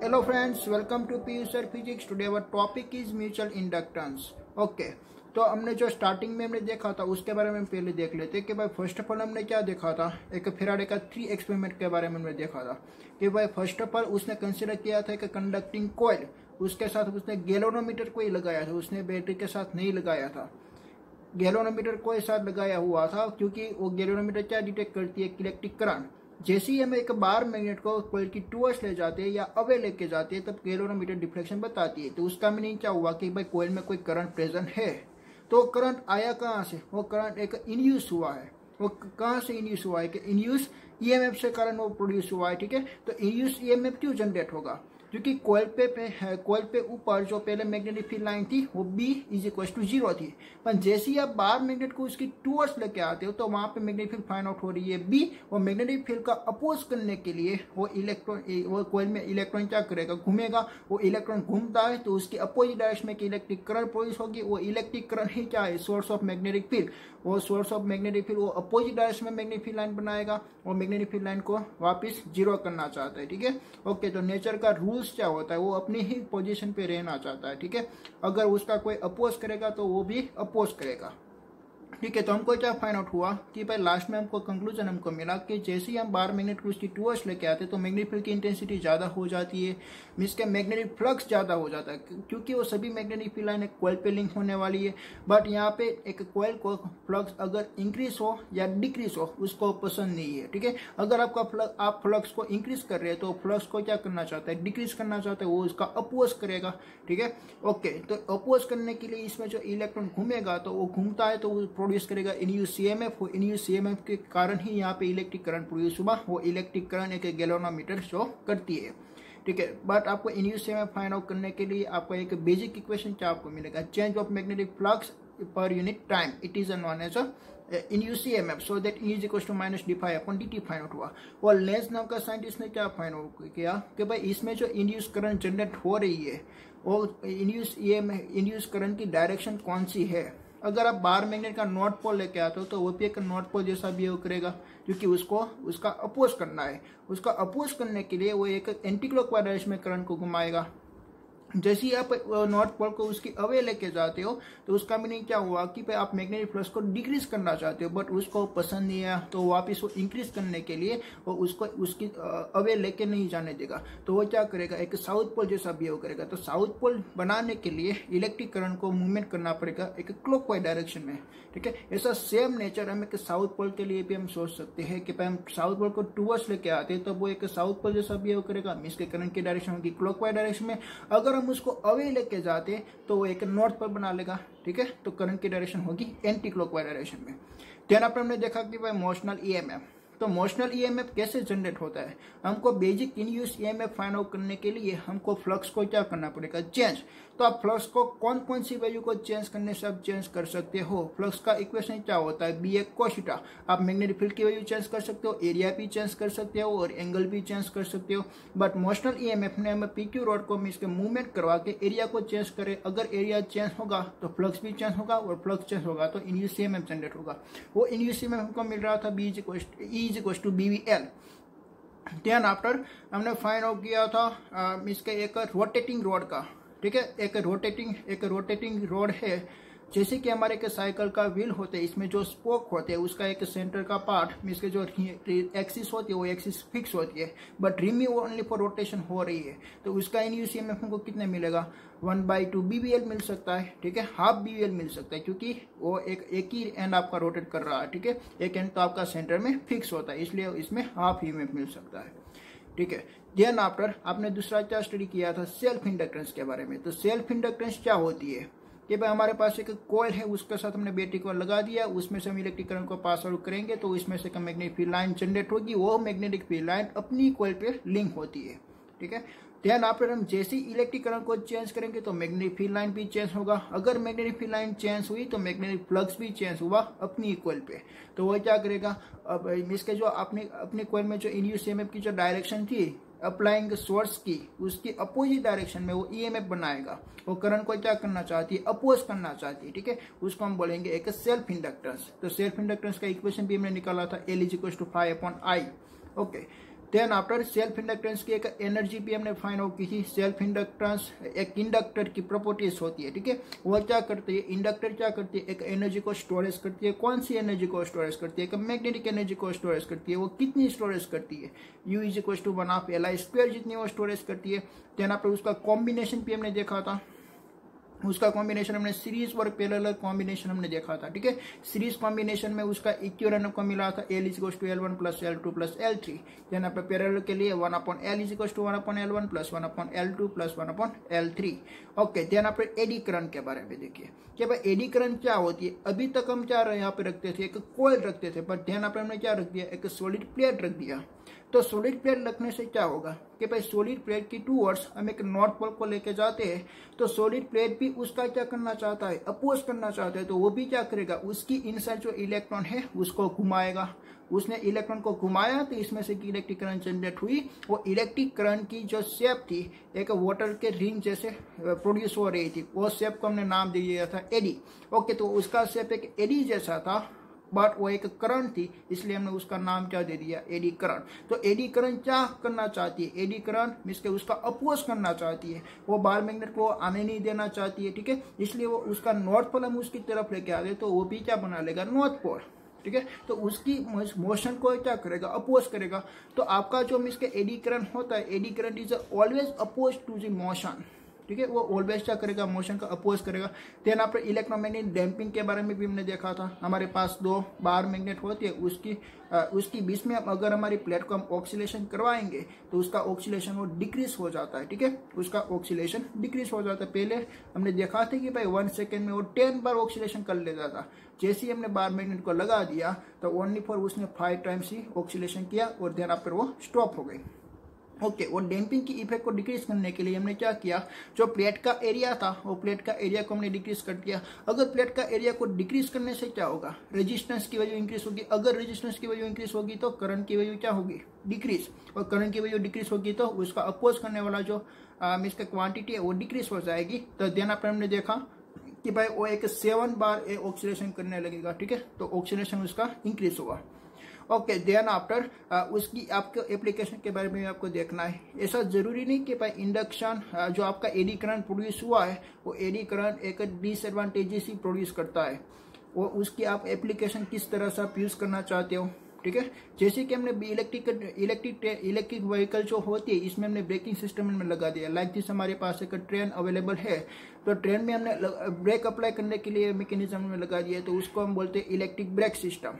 Hello friends, welcome to PU Sir Physics. Today our topic is mutual inductance. Okay, तो हमने जो starting में हमने देखा था उसके बारे में पहले देख लेते हैं कि भाई फर्स्ट ऑफ ऑल हमने क्या देखा था। एक फैराडे का 3 एक्सपेरिमेंट के बारे में हमने देखा था कि भाई फर्स्ट ऑफ ऑल उसने कंसिडर किया था कि कंडक्टिंग कॉइल, उसके साथ उसने गैल्वेनोमीटर को ही लगाया था, उसने बैटरी के साथ नहीं लगाया था। गैल्वेनोमीटर को साथ लगाया हुआ था क्योंकि वो गैल्वेनोमीटर क्या डिटेक्ट करती है, इलेक्ट्रिक करंट। जैसे ही हम एक बार मैग्नेट को कॉइल की टूवर्ड्स ले जाते हैं या अवे लेके जाते हैं तब गैल्वेनोमीटर डिफ्लेक्शन बताती है। तो उसका मीनिंग क्या हुआ कि भाई कॉइल में कोई करंट प्रेजेंट है। तो करंट आया कहाँ से? वो करंट एक इंड्यूस हुआ है। वो कहाँ से इंड्यूस हुआ है कि इंड्यूस ईएमएफ से करंट वो प्रोड्यूस हुआ है। ठीक है, तो इंड्यूस ईएमएफ क्यों जनरेट होगा? क्योंकि कॉइल पे ऊपर जो पहले मैग्नेटिक फील्ड लाइन थी वो B = 0 थी, पर जैसे ही आप बाहर मैग्नेट को उसकी टूवर्ड्स लेके आते हो तो वहां पे मैग्नेटिक फील्ड फाइंड आउट हो रही है B। और मैग्नेटिक फील्ड का अपोज करने के लिए वो कॉइल में इलेक्ट्रॉन क्या करेगा, घूमेगा। वो इलेक्ट्रॉन घूमता है तो उसकी अपोजिट डायरेक्शन में इलेक्ट्रिक करंट प्रोड्यूस होगी। वो इलेक्ट्रिक करंट ही क्या है, सोर्स ऑफ मैग्नेटिक फील्ड। वो सोर्स ऑफ मैग्नेटिक फील्ड वो अपोजिट डायरेक्शन में मैग्नेटिक फील्ड लाइन बनाएगा और मैग्नेटिक फील्ड लाइन को वापस 0 करना चाहता है। ठीक है, ओके। तो नेचर का रूल्स क्या होता है, वो अपनी ही पोजीशन पे रहना चाहता है। ठीक है, अगर उसका कोई अपोज करेगा तो वो भी अपोज करेगा। ठीक है, तो हमको क्या फाइंड आउट हुआ कि भाई लास्ट में हमको कंक्लूजन हमको मिला कि जैसे ही हम बाहर मैग्नेट को उसकी टूवर्ड्स लेके आते हैं तो मैग्नेटिक फील्ड की इंटेंसिटी ज्यादा हो जाती है, मींस के मैग्नेटिक फ्लक्स ज्यादा हो जाता है क्योंकि वो सभी मैग्नेटिक फील्ड लाइन एक कॉइल पे लिंक होने वाली है। बट यहाँ पे एक कॉइल को फ्लक्स अगर इंक्रीज हो या डिक्रीज हो उसको पसंद नहीं है। ठीक है, अगर आप फ्लक्स को इंक्रीज कर रहे हैं तो फ्लक्स को क्या करना चाहता है, डिक्रीज करना चाहता है, वो उसका अपोज करेगा। ठीक है, ओके। तो अपोज करने के लिए इसमें जो इलेक्ट्रॉन घूमेगा तो वो घूमता है तो वो प्रोड्यूस करेगा इंड्यूस ईएमएफ। वो इंड्यूस ईएमएफ के कारण ही यहाँ पे इलेक्ट्रिक करंट प्रोड्यूस हुआ। वो इलेक्ट्रिक करंट एक गैल्वेनोमीटर शो करती है। ठीक है, बट आपको इंड्यूस ईएमएफ फाइंड आउट करने के लिए आपको एक बेसिक इक्वेशन क्या आपको मिलेगा, चेंज ऑफ मैग्नेटिक फ्लक्स पर unit time, it is known as induce EMF. So that E = -dφ/dt find out हुआ। और लेंज नाम का साइंटिस्ट ने क्या फाइंड आउट किया कि भाई इसमें जो इंड्यूस करंट जनरेट हो रही है वो इंड्यूस करंट की डायरेक्शन कौन सी है। अगर आप बाहर मैग्नेट का नॉर्थ पोल लेके आते हो तो वो भी एक नॉर्थ पोल जैसा बिहेव करेगा क्योंकि उसको उसका अपोज करना है। उसका अपोज करने के लिए वो एक एंटी क्लॉकवाइज डायरेक्शन में करंट को घुमाएगा। जैसे ही आप नॉर्थ पोल को उसकी अवे लेके जाते हो तो उसका मीनिंग क्या हुआ कि भाई आप मैग्नेटिक फ्लक्स को डिक्रीज करना चाहते हो बट उसको पसंद नहीं आया तो वापस वो इंक्रीज करने के लिए वो उसको उसकी अवे लेके नहीं जाने देगा। तो वो क्या करेगा, एक साउथ पोल जैसा बिहेव करेगा। तो साउथ पोल बनाने के लिए इलेक्ट्रिक करंट को मूवमेंट करना पड़ेगा एक क्लॉकवाइज डायरेक्शन में। ठीक है, ऐसा सेम नेचर हम एक साउथ पोल के लिए भी हम सोच सकते हैं कि भाई हम साउथ पोल को टूवर्ड्स लेके आते हैं तो वो एक साउथ पोल जैसा बिहेव करेगा, मींस के करंट की डायरेक्शन होगी क्लॉकवाइज डायरेक्शन में। अगर हम उसको अवे लेके जाते तो वो एक नॉर्थ पोल बना लेगा। ठीक है, तो करंट की डायरेक्शन होगी एंटी क्लॉकवाइज डायरेक्शन में। ध्यान पर हमने देखा कि भाई मोशनल ईएमएफ, तो मोशनल ईएमएफ कैसे जनरेट होता है। हमको basic induce EMF find out करने के लिए हमको फ्लक्स को क्या करना पड़ेगा, चेंज। तो आप फ्लक्स को कौन कौन सी वैल्यू को चेंज करने से आप चेंज कर सकते हो। फ्लक्स का इक्वेशन क्या होता है, B cos θ। आप मैग्नेटिक फील्ड की वैल्यू चेंज कर सकते हो, एरिया भी चेंज कर सकते हो और एंगल भी चेंज कर सकते हो। बट मोशनल ईएमएफ ने हमें PQ रॉड को इसके मूवमेंट करवा के एरिया को चेंज करे। अगर एरिया चेंज होगा तो फ्लक्स भी चेंज होगा और फ्लक्स चेंज होगा तो इंड्यूस ईएमएफ जनरेट होगा। वो इंड्यूस ईएमएफ हमको मिल रहा था E = BVL। देन आफ्टर हमने फाइंड आउट किया था इसके एक रोटेटिंग रॉड का। ठीक है, एक रोटेटिंग रॉड है। जैसे कि हमारे के साइकिल का व्हील होते हैं, इसमें जो स्पोक होते हैं उसका एक सेंटर का पार्ट, इसके जो एक्सिस होती है वो एक्सिस फिक्स होती है but rim only for rotation हो रही है। तो उसका इंड्यूस ईएमएफ हमको कितने मिलेगा, 1/2 BVL मिल सकता है। ठीक है, हाफ BVL मिल सकता है क्योंकि वो एक ही एंड आपका रोटेट कर रहा है। ठीक है, एक एंड तो आपका सेंटर में फिक्स होता है इसलिए इसमें हाफ ईएमएफ मिल सकता है। ठीक है, देन आफ्टर आपने दूसरा क्या स्टडी किया था, सेल्फ इंडक्टेंस के बारे में। तो सेल्फ इंडक्टेंस क्या होती है कि भाई हमारे पास एक कॉइल है, उसके साथ हमने बैटरी को लगा दिया, उसमें से हम इलेक्ट्रिक करंट को पास आउट करेंगे तो इसमें से मैग्नेटिक फील्ड लाइन जनरेट होगी। वो मैग्नेटिक फील्ड लाइन अपनी कॉइल पे लिंक होती है। ठीक है, ध्यान आफ्टर हम जैसे ही इलेक्ट्रिक करंट को चेंज करेंगे तो मैग्नेटिक फील्ड लाइन भी चेंज होगा। अगर मैग्नेटिक फील्ड लाइन चेंज हुई तो मैग्नेटिक फ्लक्स भी चेंज हुआ अपनी कॉइल पे। तो वो क्या करेगा, अब इसके जो अपनी कॉइल में जो इंड्यूस ईएमएफ की जो डायरेक्शन थी अप्लाइंग सोर्स की, उसकी अपोजिट डायरेक्शन में वो ईएमएफ बनाएगा। वो करंट को क्या करना चाहती है, अपोज करना चाहती है। ठीक है, उसको हम बोलेंगे एक सेल्फ इंडक्टेंस। तो सेल्फ इंडक्टेंस का इक्वेशन भी हमने निकाला था, L = φ/I। Okay, then after self inductance की एक एनर्जी भी हमने फाइंड आउट की थी। सेल्फ इंडक्टेंस एक इंडक्टर की प्रॉपर्टीज होती है, ठीक है। वो क्या करती है, इंडक्टर क्या करती है, एक एनर्जी को स्टोरेज करती है। कौन सी एनर्जी को स्टोरेज करती है, एक मैग्नेटिक एनर्जी को स्टोरेज करती है। वो कितनी स्टोरेज करती है, U is equal to 1/2Li² जितनी वो स्टोरेज करती है। देन आफ्टर उसका कॉम्बिनेशन भी हमने देखा था, उसका कॉम्बिनेशन हमने सीरीज और पैरेलल कॉम्बिनेशन हमने देखा था, ठीक है। सीरीज कॉम्बिनेशन में उसका इक्विवेलेंट को मिला था L is equal to L1 plus L2 plus L3। Then आपने पैरेलल के लिए 1/L is equal to 1/L1 plus 1/L2 plus 1/L3। Okay, then आपने एडी करंट के बारे में देखिए कि भाई एडी करंट क्या होती है। अभी तक हम क्या यहाँ पे रखते थे, एक कॉइल रखते थे, बट ध्यान आपने हमने क्या रख दिया, एक सॉलिड प्लेट रख दिया। तो सॉलिड प्लेट रखने से क्या होगा कि भाई सॉलिड प्लेट की टूवर्ड्स हम एक नॉर्थ पोल को लेके जाते हैं, तो सॉलिड प्लेट भी उसका क्या करना चाहता है, अपोज करना चाहता है। तो वो भी क्या करेगा, उसकी इनसाइड जो इलेक्ट्रॉन है उसको घुमाएगा। उसने इलेक्ट्रॉन को घुमाया तो इसमें से इलेक्ट्रिक करंट जनरेट हुई। वो इलेक्ट्रिक करंट की जो शेप थी एक वाटर के रिंग जैसे प्रोड्यूस हो रही थी, वो शेप को हमने नाम दे दिया था एडी। ओके, तो उसका शेप एक एडी जैसा था, बट वो एक करंट थी, इसलिए हमने उसका नाम क्या दे दिया, एडी करंट। तो एडी करंट क्या करना चाहती है, एडी करंट मींस के उसका अपोज करना चाहती है। वो बार मैग्नेट को आने नहीं देना चाहती है, ठीक है। इसलिए वो उसका नॉर्थ पोल हम उसकी तरफ लेके आ गए, तो वो भी क्या बना लेगा, नॉर्थ पोल, ठीक है। तो उसकी मोशन को क्या करेगा, अपोज करेगा। तो आपका जो मींस के एडी करंट होता है, eddy current is always oppose to the motion, ठीक है। वो ऑलवेज क्या करेगा, मोशन का अपोज करेगा। देन आपने इलेक्ट्रोमैग्नेटिक डैम्पिंग के बारे में भी हमने देखा था। हमारे पास दो बार मैग्नेट होती है, उसकी बीच में अगर हमारी प्लेट को हम ऑक्सीलेशन करवाएंगे तो उसका ऑक्सीलेशन वो डिक्रीज हो जाता है, ठीक है। उसका ऑक्सीलेशन डिक्रीज हो जाता है। पहले हमने देखा था कि भाई 1 सेकेंड में वो 10 बार ऑक्सीलेशन कर लेता था। जैसे ही हमने बार मैग्नेट को लगा दिया तो ओनली फॉर उसने 5 टाइम्स ही ऑक्सीलेशन किया और देन आप वो स्टॉप हो गई। ओके, वो डैम्पिंग की इफेक्ट को डिक्रीज करने के लिए हमने क्या किया, जो प्लेट का एरिया था वो प्लेट का एरिया को हमने डिक्रीज कर दिया। अगर प्लेट का एरिया को डिक्रीज करने से क्या होगा, रेजिस्टेंस की वैल्यू इंक्रीज होगी। अगर रेजिस्टेंस की वैल्यू इंक्रीज होगी तो करंट की वैल्यू क्या होगी, डिक्रीज। और करंट की वैल्यू डिक्रीज होगी तो उसका अपोज करने वाला जो मींस का क्वांटिटी है वो डिक्रीज हो जाएगी। तो देन आपने हमने देखा कि भाई वो एक 7 बार ऑक्सीलेशन करने लगेगा, ठीक है। तो ऑक्सीलेशन उसका इंक्रीज हुआ। ओके, देन आफ्टर उसकी आपके एप्लीकेशन के बारे में आपको देखना है। ऐसा जरूरी नहीं कि भाई इंडक्शन जो आपका एडी करंट प्रोड्यूस हुआ है वो एडी करंट एक डिसएडवांटेजेस ही प्रोड्यूस करता है। वो उसकी आप एप्लीकेशन किस तरह से आप यूज करना चाहते हो, ठीक है। जैसे कि हमने इलेक्ट्रिक व्हीकल जो होती है इसमें हमने ब्रेकिंग सिस्टम में लगा दिया। लाइक दिस हमारे पास एक ट्रेन अवेलेबल है, तो ट्रेन में हमने ब्रेक अप्लाई करने के लिए मैकेनिज्म में लगा दिया, तो उसको हम बोलते हैं इलेक्ट्रिक ब्रेक सिस्टम।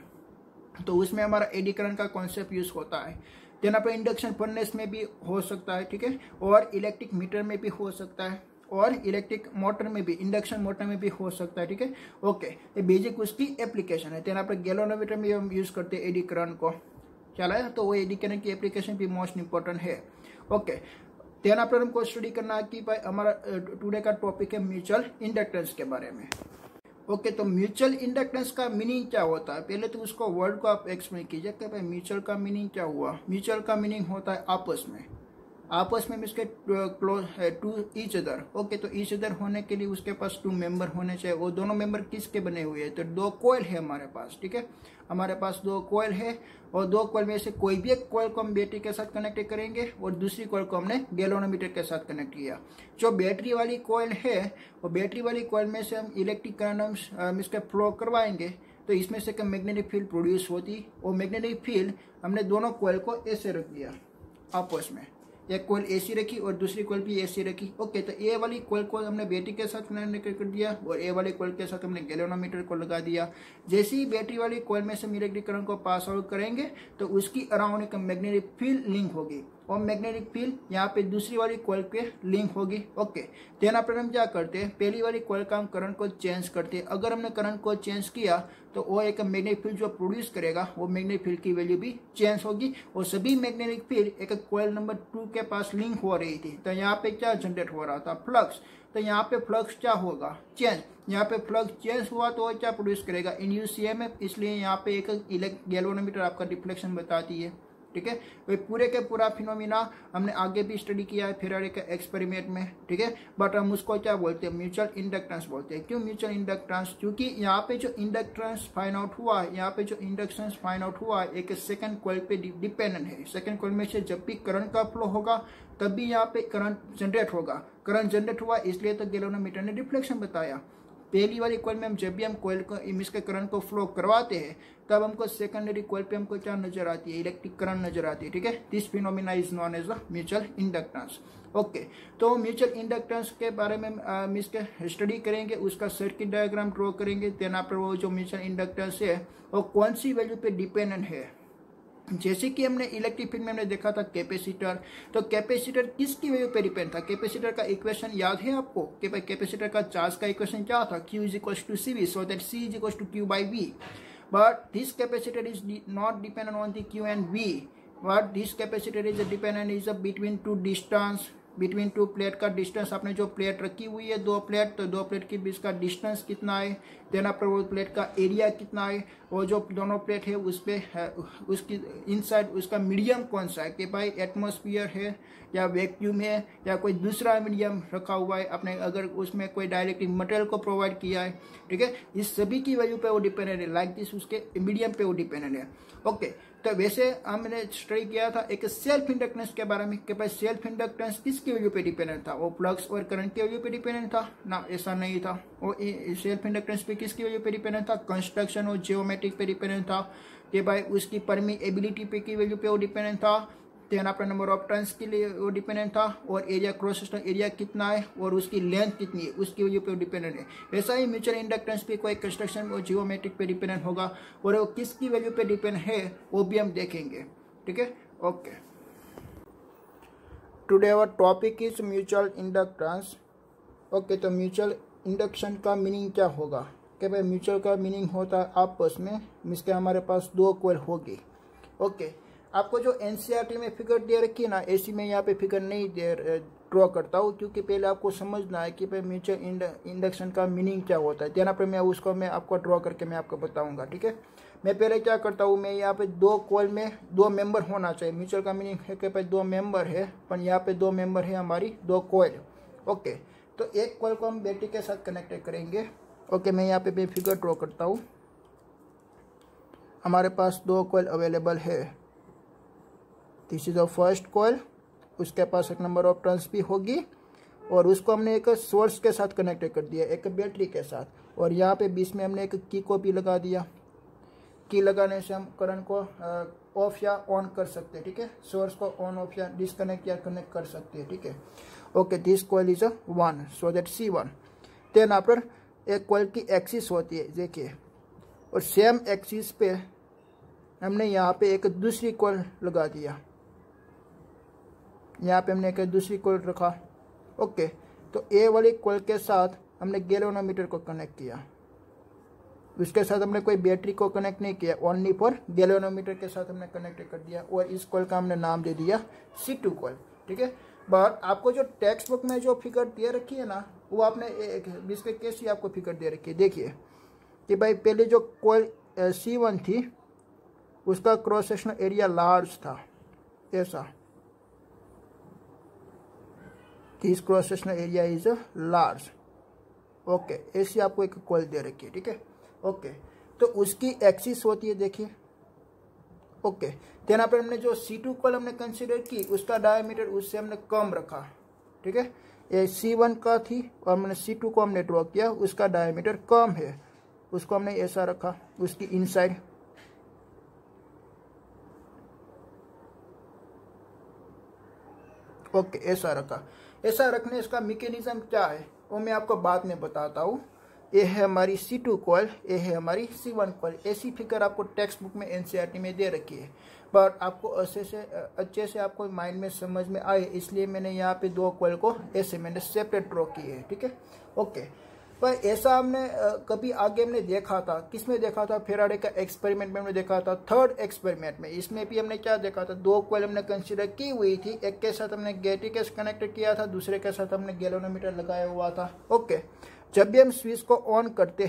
तो उसमें हमारा एडी करंट का कॉन्सेप्ट यूज होता है। देन आप इंडक्शन फर्नेस में भी हो सकता है, ठीक है, और इलेक्ट्रिक मीटर में भी हो सकता है, और इलेक्ट्रिक मोटर में भी, इंडक्शन मोटर में भी हो सकता है, ठीक है। ओके, ये बेसिक उसकी एप्लीकेशन है। देन आप गैल्वेनोमीटर में हम यूज करते हैं एडी करंट को, चला है। तो वो एडी करंट की एप्लीकेशन भी मोस्ट इंपॉर्टेंट है। ओके, देन आप हमको स्टडी करना है कि भाई हमारा टुडे का टॉपिक है म्यूचुअल इंडक्टेंस के बारे में। ओके, तो म्यूचुअल इंडक्टेंस का मीनिंग क्या होता है, पहले तो उसको वर्ड को आप एक्सप्लेन कीजिए कि भाई म्यूचुअल का मीनिंग क्या हुआ। म्यूचुअल का मीनिंग होता है आपस में, आपस में इसके close to each other. Okay, तो ईच अदर होने के लिए उसके पास 2 मेंबर होने चाहिए। वो दोनों मेंबर किसके बने हुए हैं, तो 2 कॉइल है हमारे पास, ठीक है। हमारे पास 2 कॉइल है और 2 कॉइल में से कोई भी एक कॉइल को हम बैटरी के साथ कनेक्ट करेंगे और दूसरी कॉइल को हमने गैल्वेनोमीटर के साथ कनेक्ट किया। जो बैटरी वाली कॉइल है वो बैटरी वाली कॉइल में से हम इलेक्ट्रिक करंट हम इसके फ्लो करवाएंगे, तो इसमें से मैग्नेटिक फील्ड प्रोड्यूस होती। और मैग्नेटिक फील्ड हमने दोनों कॉइल को ऐसे रख दिया आपस में, एक कॉइल एसी रखी और दूसरी कॉइल भी एसी रखी। ओके, तो ए वाली कॉइल को हमने बैटरी के साथ कनेक्ट कर दिया और ए वाली कॉइल के साथ हमने गैल्वेनोमीटर को लगा दिया। जैसे ही बैटरी वाली कॉइल में से इलेक्ट्रिक करंट को पास आउट करेंगे तो उसकी अराउंड एक मैग्नेटिक फील्ड लिंक होगी और मैग्नेटिक फील्ड यहाँ पे दूसरी वाली कॉइल पे लिंक होगी। ओके, देन आफ्टर हम क्या करते हैं, पहली वाली कॉइल का हम करंट को चेंज करते हैं। अगर हमने करंट को चेंज किया तो वो एक मैग्नेटिक फील्ड जो प्रोड्यूस करेगा वो मैग्नेटिक फील्ड की वैल्यू भी चेंज होगी और सभी मैग्नेटिक फील्ड एक कॉइल नंबर 2 के पास लिंक हो रही थी। तो यहाँ पे क्या जनरेट हो रहा था, फ्लक्स। तो यहाँ पे फ्लक्स क्या होगा, चेंज। यहाँ पे फ्लक्स चेंज हुआ तो क्या प्रोड्यूस करेगा, इंड्यूस ईएमएफ। इसलिए यहाँ पे एक गैल्वेनोमीटर आपका डिफ्लेक्शन बताती है, ठीक है। वही पूरे के पूरा फिनोमिना हमने आगे भी स्टडी किया है फेराडे के एक्सपेरिमेंट में, ठीक है। बट हम उसको क्या बोलते हैं, म्यूचुअल इंडक्टेंस बोलते हैं। क्यों म्यूचुअल इंडक्टेंस, क्योंकि यहाँ पे जो इंडक्टेंस फाइंड आउट हुआ है, यहाँ पे जो इंडक्टेंस फाइंड आउट हुआ है एक सेकंड कॉइल पे डिपेंडेंट है। सेकंड कॉइल में से जब भी करंट का फ्लो होगा तब भी यहाँ पे करंट जनरेट होगा। करंट जनरेट हुआ इसलिए तो गैल्वेनोमीटर ने डिफ्लेक्शन बताया। पहली वाली कॉइल में हम जब भी हम कॉइल को इसके करंट को फ्लो करवाते हैं तब हमको सेकेंडरी कॉइल पे हमको क्या नजर आती है, इलेक्ट्रिक करंट नजर आती है, ठीक है। This phenomena is known as the mutual inductance. Okay, तो म्यूचुअल इंडक्टेंस के बारे में हम इसके स्टडी करेंगे, उसका सर्किट डायग्राम ड्रॉ करेंगे। देन आफ्टर वो जो म्यूचुअल इंडक्टेंस है वो कौन सी वैल्यू पे डिपेंडेंट है। जैसे कि हमने इलेक्ट्रिक फील्ड में हमने देखा था कैपेसिटर, तो कैपेसिटर किसकी वैल्यू पे डिपेंड था। कैपेसिटर का इक्वेशन याद है आपको कि भाई कैपेसिटर का चार्ज का इक्वेशन क्या था, Q is equal to CV, so that C is equal to Q by V। But this capacitor is not dependent on the Q and V, but this capacitor is dependent is between two distance, between two plate का डिस्टेंस। आपने जो plate रखी हुई है दो plate, तो दो प्लेट के बीच का डिस्टेंस कितना है, देन आफ्टर वो प्लेट का एरिया कितना है, वो जो दोनों प्लेट है उस पे उसकी इनसाइड उसका मीडियम कौन सा है, कि भाई एटमॉस्फेयर है या वैक्यूम है या कोई दूसरा मीडियम रखा हुआ है आपने, अगर उसमें कोई डायरेक्टली मटेरियल को प्रोवाइड किया है, ठीक है। इस सभी की वैल्यू पे वो डिपेंडेंट है, लाइक दिस उसके मीडियम पे वो डिपेंडेंट है। ओके, तो वैसे हमने स्टडी किया था एक सेल्फ इंडक्टेंस के बारे में कि भाई सेल्फ इंडक्टेंस किसकी वैल्यू पे डिपेंडेंट था, वो फ्लक्स और करंट की वैल्यू पे डिपेंडेंट था ना, ऐसा नहीं था। वो सेल्फ इंडक्टेंस पे किसकी वैल्यू पे डिपेंडेंट था, कंस्ट्रक्शन और जियोमेट्रिक पे डिपेंडेंट था, कि भाई उसकी परमीएबिलिटी पे की वैल्यू पे वो डिपेंडेंट था, देन आपका नंबर ऑफ टर्न्स के लिए वो डिपेंडेंट था, और एरिया क्रॉस सेक्शनल एरिया कितना है और उसकी लेंथ कितनी है उसकी वजह पे वो डिपेंडेंट है। वैसा ही म्यूचुअल इंडक्टेंस पे कोई कंस्ट्रक्शन और जियोमेट्रिक पे डिपेंडेंट होगा, और वो किसकी वैल्यू पे डिपेंड है वो भी हम देखेंगे, ठीक है। Okay, today our topic is mutual inductance. Okay, तो म्यूचुअल इंडक्शन का मीनिंग क्या होगा, कि भाई म्यूचुअल का मीनिंग होता है आपस में मिसके हमारे पास दो कॉइल होगी। ओके, आपको जो एनसीईआरटी में फिगर दे रखी है ना, ऐसी में यहाँ पे फिगर नहीं ड्रॉ करता हूँ, क्योंकि पहले आपको समझना है कि भाई म्यूचुअल इंडक्शन का मीनिंग क्या होता है, देना पर मैं उसको मैं आपको ड्रॉ करके मैं आपको बताऊंगा, ठीक है। मैं पहले क्या करता हूँ, मैं यहाँ पे दो कॉइल में दो मेंबर होना चाहिए। म्यूचुअल का मीनिंग है कि भाई दो मेंबर है, पर यहाँ पे दो मेंबर है हमारी दो कॉइल। ओके, तो एक कॉइल को हम बैटरी के साथ कनेक्ट करेंगे। ओके, मैं यहाँ पे फिगर ड्रॉ करता हूँ। हमारे पास दो कॉइल अवेलेबल है, this is the first coil, उसके पास एक नंबर ऑफ टर्न्स भी होगी, और उसको हमने एक सोर्स के साथ कनेक्ट कर दिया, एक बैटरी के साथ, और यहाँ पे बीच में हमने एक की को भी लगा दिया। की लगाने से हम करंट को ऑफ या ऑन कर सकते हैं, ठीक है। सोर्स को ऑन ऑफ या डिसकनेक्ट या कनेक्ट कर सकते हैं, ठीक है। Okay, this coil is 1, so that C1। Then after एक कॉइल की एक्सिस होती है, देखिए, और सेम एक्सिस पे हमने यहाँ पे एक दूसरी कॉइल लगा दिया, यहाँ पे हमने एक दूसरी कॉइल रखा। ओके, तो ए वाली कॉइल के साथ हमने गैल्वेनोमीटर को कनेक्ट किया, उसके साथ हमने कोई बैटरी को कनेक्ट नहीं किया, ओनली फॉर गैल्वेनोमीटर के साथ हमने कनेक्ट कर दिया, और इस कॉइल का हमने नाम दे दिया C2 कॉइल, ठीक है। बट आपको जो टेक्स्ट बुक में जो फिगर दे रखी है ना, वो आपने इसके कैसी आपको फिगर दे रखी है, देखिए कि भाई पहले जो कॉइल C1 थी उसका क्रॉस सेक्शनल एरिया लार्ज था, ऐसा, this cross sectional area is large. Okay, ऐसी आपको एक कॉइल दे रखी है, ठीक है। ओके, तो उसकी एक्सिस होती है, देखिए। ओके, देन यहाँ पर हमने जो C2 कॉइल हमने कंसिडर की, उसका डायमीटर उससे हमने कम रखा, ठीक है। ये C1 का थी और हमने C2 को हमने ड्रॉ किया, उसका डायमीटर कम है, उसको हमने ऐसा रखा, उसकी इनसाइड। ओके, ऐसा रखा। ऐसा रखने इसका मैकेनिज्म क्या है वो मैं आपको बाद में बताता हूँ। ये है हमारी C2 कॉइल, ये है हमारी C1 कॉइल। ऐसी फिगर आपको टेक्स्ट बुक में एनसीईआरटी में दे रखी है, बट आपको अच्छे से आपको माइंड में समझ में आए, इसलिए मैंने यहाँ पे दो कॉइल को ऐसे मैंने सेपरेट ड्रॉ किए है, ठीक है। ओके, पर ऐसा हमने कभी आगे हमने देखा था, किसमें देखा था, फेराडे का एक्सपेरिमेंट में हमने देखा था, थर्ड एक्सपेरिमेंट में। इसमें भी हमने क्या देखा था, दो कॉइल हमने कंसीडर की हुई थी, एक के साथ हमने बैटरी के कनेक्ट किया था, दूसरे के साथ हमने गैल्वेनोमीटर लगाया हुआ था। ओके, जब भी हम स्विच को ऑन करते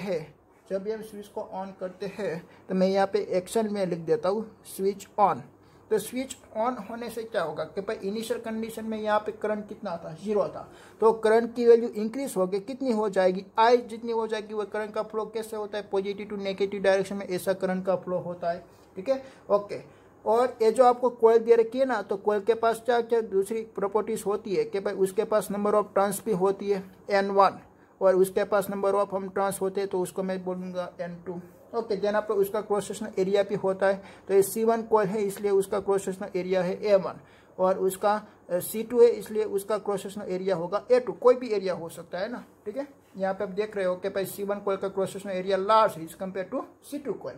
हैं, तो मैं यहाँ पे एक्शन में लिख देता हूँ स्विच ऑन। तो स्विच ऑन होने से क्या होगा कि भाई इनिशियल कंडीशन में यहाँ पे करंट कितना था, 0 था, तो करंट की वैल्यू इंक्रीज होगी, कितनी हो जाएगी, आई जितनी हो जाएगी। वो करंट का फ्लो कैसे होता है, पॉजिटिव टू नेगेटिव डायरेक्शन में ऐसा करंट का फ्लो होता है, ठीक है, ओके। और ये जो आपको कॉइल दे रखी है ना, तो कॉइल के पास क्या क्या दूसरी प्रॉपर्टीज होती है कि भाई उसके पास नंबर ऑफ टर्न्स भी होती है N1, और उसके पास नंबर ऑफ हम टर्न्स होते हैं तो उसको मैं बोलूँगा N2, ओके। देन आप उसका क्रॉस सेक्शनल एरिया भी होता है, तो ये C1 कॉइल है इसलिए उसका क्रॉस सेक्शनल एरिया है A1, और उसका C2 है इसलिए उसका क्रॉस सेक्शनल एरिया होगा A2, कोई भी एरिया हो सकता है ना, ठीक है। यहाँ पे आप देख रहे हो कि भाई C1 कॉइल का क्रॉस सेक्शनल एरिया लार्ज है is compare to C2 coil,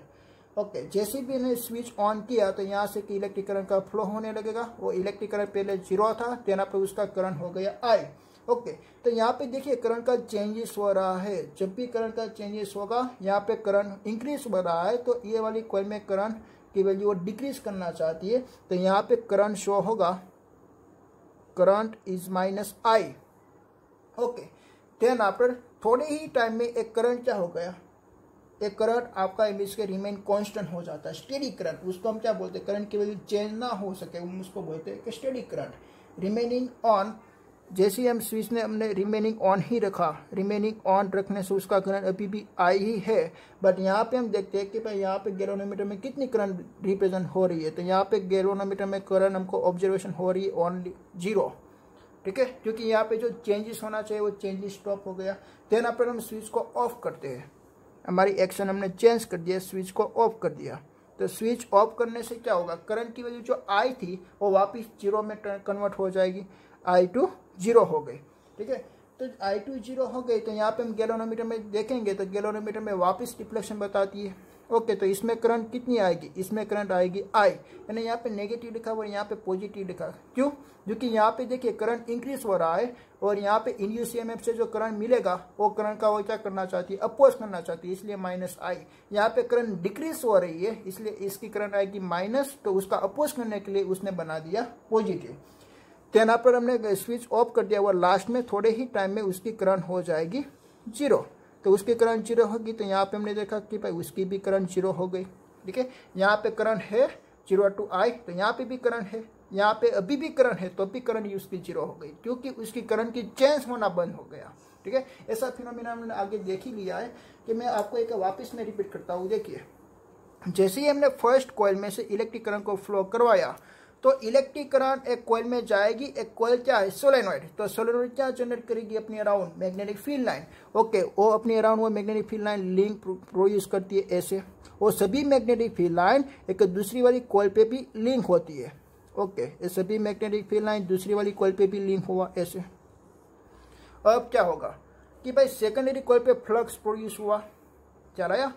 okay. जैसे भी मैंने स्विच ऑन किया तो यहाँ से इलेक्ट्रिक करंट का फ्लो होने लगेगा। वो इलेक्ट्रिक करंट पहले 0 था, देन पे उसका करंट हो गया I, ओके। तो यहाँ पे देखिए करंट का चेंजेस हो रहा है। जब भी करंट का चेंजेस होगा यहाँ पे करंट इंक्रीज हो रहा है, तो ये वाली कॉइल में करंट की वैल्यू वो डिक्रीज करना चाहती है, तो यहाँ पे करंट शो होगा current is -I, okay. Then after थोड़े ही टाइम में एक करंट क्या हो गया, एक करंट आपका इमेज के रिमेन कांस्टेंट हो जाता है, स्टेडी करंट, उसको हम क्या बोलते हैं, करंट की वैल्यू चेंज ना हो सके हम उसको बोलते हैं कि स्टेडी करंट। रिमेनिंग ऑन, जैसे ही हम स्विच ने हमने रिमेनिंग ऑन ही रखा, रिमेनिंग ऑन रखने से उसका करंट अभी भी आई ही है, बट यहाँ पे हम देखते हैं कि भाई यहाँ पे गैल्वेनोमीटर में कितनी करंट रिप्रेजेंट हो रही है, तो यहाँ पे गैल्वेनोमीटर में करंट हमको ऑब्जर्वेशन हो रही है ओनली 0, ठीक है, क्योंकि यहाँ पे जो चेंजेस होना चाहिए वो चेंजेस स्टॉप हो गया। देन अपन हम स्विच को ऑफ करते हैं, हमारी एक्शन हमने चेंज कर दिया, स्विच को ऑफ कर दिया, तो स्विच ऑफ करने से क्या होगा, करंट की वैल्यू जो आई थी वो वापस 0 में कन्वर्ट हो जाएगी, I2 0 हो गई, ठीक है। तो I2 0 हो गई, तो यहाँ पे हम गैल्वेनोमीटर में देखेंगे तो गैल्वेनोमीटर में वापस डिफ्लेक्शन बताती है, ओके। तो इसमें करंट कितनी आएगी, इसमें करंट आएगी I, यानी यहाँ पे नेगेटिव लिखा हुआ है, यहाँ पे पॉजिटिव लिखा, क्यों, क्योंकि यहाँ पे देखिए करंट इंक्रीज हो रहा है, और यहाँ पे इंड्यूस ईएमएफ से जो करंट मिलेगा वो करंट का वो क्या करना चाहती है, अपोज करना चाहती है, इसलिए -I। यहाँ पे करंट डिक्रीज हो रही है इसलिए इसकी करंट आएगी माइनस, तो उसका अपोज करने के लिए उसने बना दिया पॉजिटिव। तो यहाँ पर हमने स्विच ऑफ कर दिया, वो लास्ट में थोड़े ही टाइम में उसकी करंट हो जाएगी 0, तो उसकी करंट 0 होगी, तो यहाँ पे हमने देखा कि भाई उसकी भी करंट 0 हो गई, ठीक है। यहाँ पे करंट है 0 to I, तो यहाँ पे भी करंट है, यहाँ पे अभी भी करंट है तो भी करंट उसकी 0 हो गई, क्योंकि उसकी करंट की चेंज होना बंद हो गया, ठीक है। ऐसा फिनोमेना हमने आगे देख ही लिया है, कि मैं आपको एक वापस में रिपीट करता हूँ। देखिए जैसे ही हमने फर्स्ट कॉइल में से इलेक्ट्रिक करंट को फ्लो करवाया, तो इलेक्ट्रिक करंट एक कॉइल में जाएगी, एक कॉइल क्या है, सोलेनॉइड, तो सोलेनॉइड क्या जनरेट करेगी, अपनी around magnetic field line, okay. वो अपनी अराउंड वो magnetic field line link produce करती है ऐसे, वो सभी मैग्नेटिक फील्ड लाइन एक दूसरी वाली कॉइल पे भी लिंक होती है, ओके। ये सभी मैग्नेटिक फील्ड लाइन दूसरी वाली कॉइल पे भी लिंक हुआ ऐसे। अब क्या होगा कि भाई सेकेंडरी कॉइल पे फ्लक्स प्रोड्यूस हुआ, क्या रहा,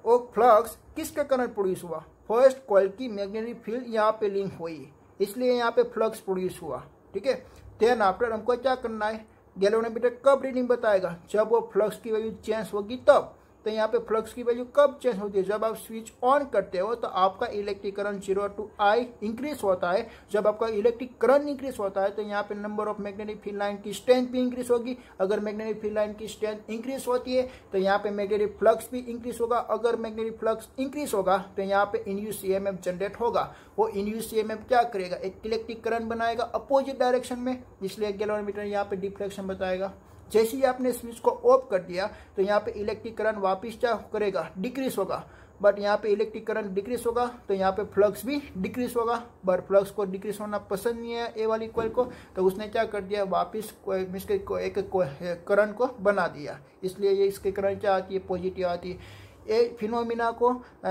वो फ्लक्स किसका करंट प्रोड्यूस हुआ, फर्स्ट कॉइल की मैग्नेटिक फील्ड यहाँ पे लिंक हुई, इसलिए यहाँ पे फ्लक्स प्रोड्यूस हुआ, ठीक है। देन आफ्टर हमको क्या करना है, गैल्वेनोमीटर कब रीडिंग बताएगा, जब वो फ्लक्स की वैल्यू चेंज होगी तब। तो यहाँ पे फ्लक्स की वैल्यू कब चेंज होती है, जब आप स्विच ऑन करते हो तो आपका electric current 0 to I increase होता है। जब आपका इलेक्ट्रिक करंट इंक्रीज होता है तो यहाँ पे number of magnetic field line की स्ट्रेंथ भी इंक्रीज होगी। अगर मैग्नेटिक फील्ड लाइन की स्ट्रेंथ इंक्रीज होती है तो यहाँ पे मैग्नेटिक फ्लक्स भी इंक्रीज होगा। अगर मैग्नेटिक फ्लक्स इंक्रीज होगा तो यहाँ पे इंड्यूस ईएमएफ जनरेट होगा। वो इंड्यूस ईएमएफ क्या करेगा, एक इलेक्ट्रिक करंट बनाएगा अपोजिट डायरेक्शन में, इसलिए गैल्वेनोमीटर यहाँ पे डिफ्लेक्शन बताएगा। जैसे ही आपने स्विच को ऑफ कर दिया तो यहाँ पे इलेक्ट्रिक करंट वापस क्या करेगा, डिक्रीज होगा। बट यहाँ पे इलेक्ट्रिक करंट डिक्रीज होगा तो यहाँ पे फ्लक्स भी डिक्रीज होगा। बट फ्लक्स को डिक्रीज होना पसंद नहीं है ए वाली कॉइल को, तो उसने क्या कर दिया, वापस एक करंट को बना दिया। इसलिए ये इसके करंट क्या आती है, पॉजिटिव आती है। ये फिनोमिना को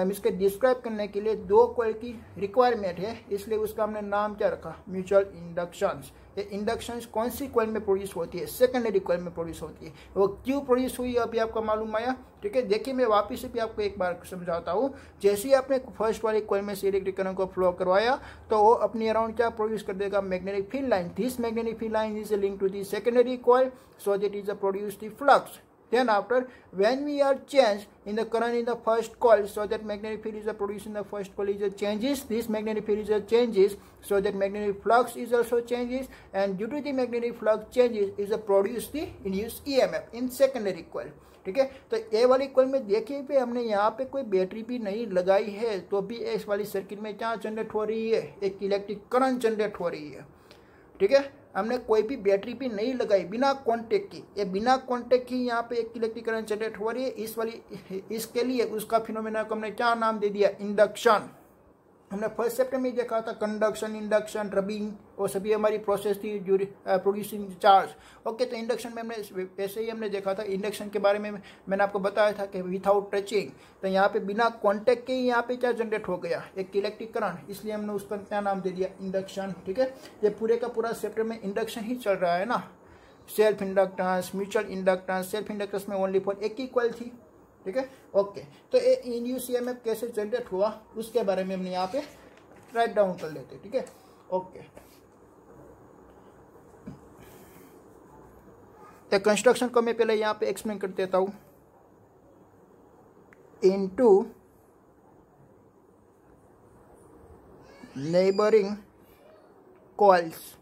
इसके डिस्क्राइब करने के लिए दो कॉइल की रिक्वायरमेंट है, इसलिए उसका हमने नाम क्या रखा, म्यूचुअल इंडक्शंस। ये इंडक्शंस कौन सी कॉइल में प्रोड्यूस होती है, सेकेंडरी कॉइल में प्रोड्यूस होती है। वो क्यों प्रोड्यूस हुई अभी आपको मालूम आया, ठीक है। देखिए मैं वापस से भी आपको एक बार समझाता हूँ। जैसे ही आपने फर्स्ट वाली कॉइल में से इलेक्ट्रिक करंट को फ्लो करवाया तो वो अपनी अराउंड क्या प्रोड्यूस कर देगा, magnetic field line. This magnetic field line is link to the secondary coil, so that is produce the flux. Then after, when we are changed in the current in the first coil, so that magnetic field is produced in the first coil is a changes. This magnetic field is a changes, so that magnetic flux is also changes, and due to the magnetic flux changes is a produce the induced EMF in secondary coil. ठीक है, तो ए वाली coil में देखिए पे हमने यहाँ पे कोई बैटरी भी नहीं लगाई है, तो भी इस वाली सर्किट में क्या जनरेट हो रही है, एक इलेक्ट्रिक करंट जनरेट हो रही है। ठीक है, हमने कोई भी बैटरी भी नहीं लगाई, बिना कांटेक्ट की, ये बिना कांटेक्ट की यहाँ पे एक इलेक्ट्रिक करंट जनरेट हो रही है। इस वाली इसके लिए उसका फिनोमेना को हमने क्या नाम दे दिया, इंडक्शन। हमने फर्स्ट चैप्टर में देखा था कंडक्शन, इंडक्शन, रबिंग, वो सभी हमारी प्रोसेस थी प्रोड्यूसिंग चार्ज। ओके, तो इंडक्शन में हमने ऐसे ही हमने देखा था। इंडक्शन के बारे में मैंने आपको बताया था कि विथआउट टचिंग, तो यहाँ पे बिना कांटेक्ट के यहाँ पे क्या जनरेट हो गया, एक इलेक्ट्रिक करंट, इसलिए हमने उसका क्या नाम दे दिया, इंडक्शन। ठीक है, ये पूरे का पूरा चैप्टर में इंडक्शन ही चल रहा है ना। Self inductance, mutual inductance, self inductance में ओनली फॉर एक ही कॉइल थी। ठीक है, ओके, तो ये इंड्यूस ईएमएफ कैसे जनरेट हुआ उसके बारे में हमने यहाँ पे राइट डाउन कर लेते। ठीक है, ओके, तो कंस्ट्रक्शन को मैं पहले यहाँ पे एक्सप्लेन कर देता हूँ। Into neighbouring coils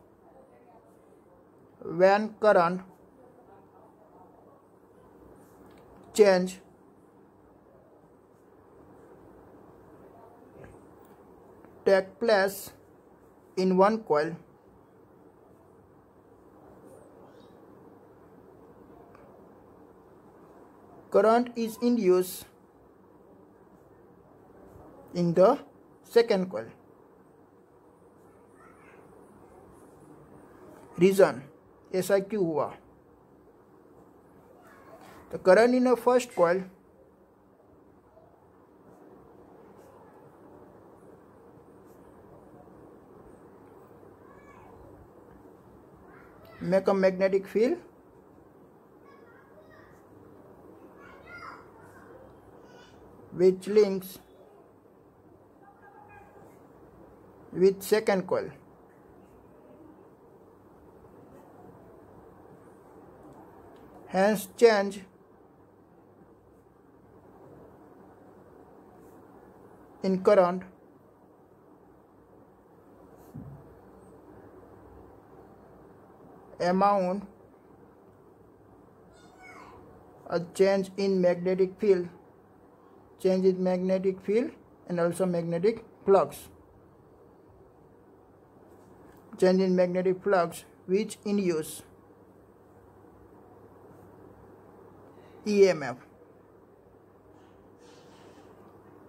when current change take place in one coil, current is induced in the second coil. Reason, ऐसा क्यों हुआ, तो current in the first coil make a magnetic field which links with second coil. Hence change in current amount a change in magnetic field, change in magnetic field and also magnetic flux, change in magnetic flux which induce EMF,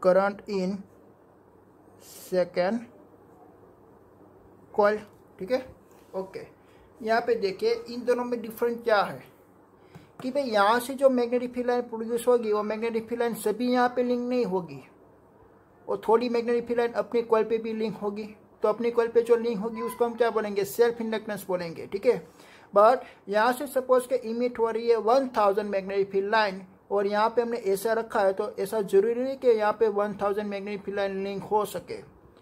current in second coil। ठीक है, okay, यहाँ पे देखिए इन दोनों में different क्या है कि भाई यहाँ से जो मैग्नेटिक फील्ड लाइन प्रोड्यूस होगी वो मैग्नेटिक फील्ड लाइन सभी यहाँ पे लिंक नहीं होगी, और थोड़ी मैग्नेटिक फील्ड लाइन अपनी कॉइल पे भी लिंक होगी। तो अपनी कॉइल पे जो लिंक होगी उसको हम क्या बोलेंगे, सेल्फ इंडक्टेंस बोलेंगे। ठीक है, बट यहाँ से सपोज के इमिट हो रही है 1000 मैग्नेटिक फील्ड लाइन, और यहाँ पे हमने ऐसा रखा है, तो ऐसा जरूरी नहीं कि यहाँ पे 1000 मैग्नेटिक फील्ड लाइन लिंक हो सके।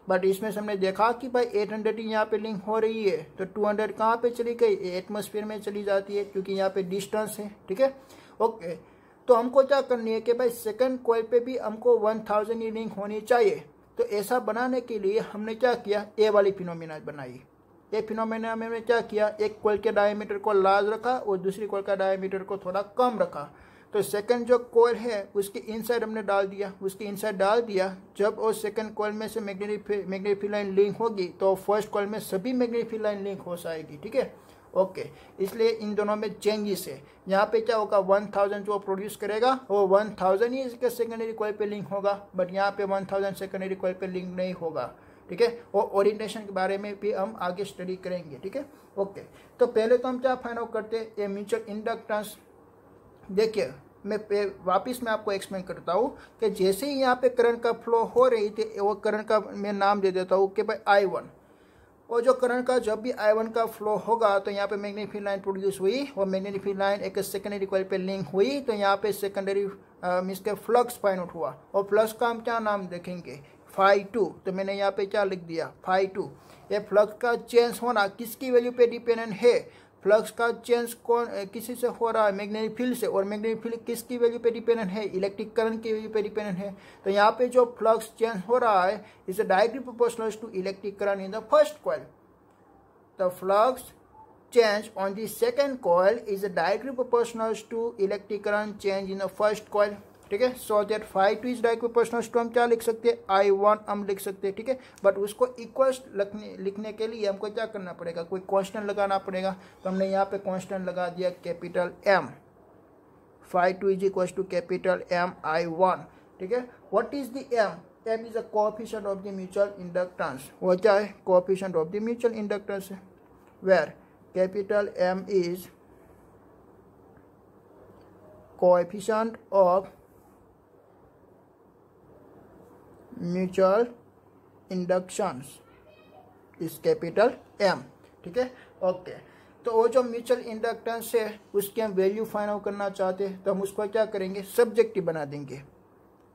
बट इसमें से हमने देखा कि भाई 800 ही यहाँ पे लिंक हो रही है, तो 200 कहाँ पे चली गई, एटमॉस्फेयर में चली जाती है, क्योंकि यहाँ पे डिस्टेंस है। ठीक है, ओके, तो हमको क्या करनी है कि भाई सेकंड कॉइल पे भी हमको 1000 ही लिंक होनी चाहिए। तो ऐसा बनाने के लिए हमने क्या किया, ए वाली फिनोमेना बनाई। ये फिनोमेना में हमने क्या किया, एक कॉइल के डायमीटर को लार्ज रखा और दूसरी कॉइल का डायमीटर को थोड़ा कम रखा। तो सेकंड जो कॉइल है उसके इनसाइड हमने डाल दिया, उसके इनसाइड डाल दिया। जब वो सेकंड कॉइल में से मैग्नेटिक फील्ड लाइन लिंक होगी तो फर्स्ट कॉइल में सभी मैग्नेटिक फील्ड लाइन लिंक हो जाएगी। ठीक है, ओके, इसलिए इन दोनों में चेंजेस है। यहाँ पे क्या होगा, 1000 जो प्रोड्यूस करेगा वो 1000 ही इसके सेकेंडरी कॉइल पे लिंक होगा, बट यहाँ पे 1000 सेकेंडरी कॉइल पे लिंक नहीं होगा। ठीक है, और ओरिएंटेशन के बारे में भी हम आगे स्टडी करेंगे। ठीक है, ओके, तो पहले तो हम क्या फाइंड आउट करते हैं, ये म्यूचुअल इंडक्टेंस। देखिए मैं वापस मैं आपको एक्सप्लेन करता हूँ कि जैसे ही यहाँ पे करंट का फ्लो हो रही थी, वो करंट का मैं नाम दे देता हूँ कि भाई I1, और जो करंट का जब भी I1 का फ्लो होगा तो यहाँ पे मैग्नेटिक फील्ड लाइन प्रोड्यूस हुई, और मैग्नेटिक फील्ड लाइन एक सेकेंडरी कॉइल पे लिंक हुई, तो यहाँ पे सेकेंडरी मीन्स के फ्लक्स फाइंड आउट हुआ। और फ्लक्स का हम क्या नाम देखेंगे, φ2। तो मैंने यहाँ पे क्या लिख दिया, φ2। ये फ्लक्स का चेंज होना किसकी वैल्यू पे डिपेंडेंट है, फ्लक्स का चेंज कौन किसी से हो रहा है, मैग्नेटिक फील्ड से, और मैग्नेटिक फील्ड किसकी वैल्यू पे डिपेंडेंट है, इलेक्ट्रिक करंट की वैल्यू पे डिपेंडेंट है। तो यहाँ पे जो फ्लक्स चेंज हो रहा है is directly proportional to electric current in the first coil. The flux change on the second coil is directly proportional to electric current change in the first coil, ठीक है। So that phi 2 is directly proportional to हम क्या लिख सकते हैं, I1 हम लिख सकते हैं, ठीक है। बट उसको इक्वल्स लिखने के लिए हमको क्या करना पड़ेगा, कोई कांस्टेंट लगाना पड़ेगा। तो हमने यहाँ पे कांस्टेंट लगा दिया capital M, phi 2 is equal to capital M I1, ठीक है। What is the M? M is the coefficient of the mutual inductance. वो क्या है, coefficient of the mutual inductance है, where capital M is coefficient of mutual inductance is capital M, ठीक है। Okay, तो वो जो म्यूचुअल इंडक्टेंस है उसकी हम वैल्यू फाइंड आउट करना चाहते हैं तो हम उसको क्या करेंगे, सब्जेक्टिव बना देंगे।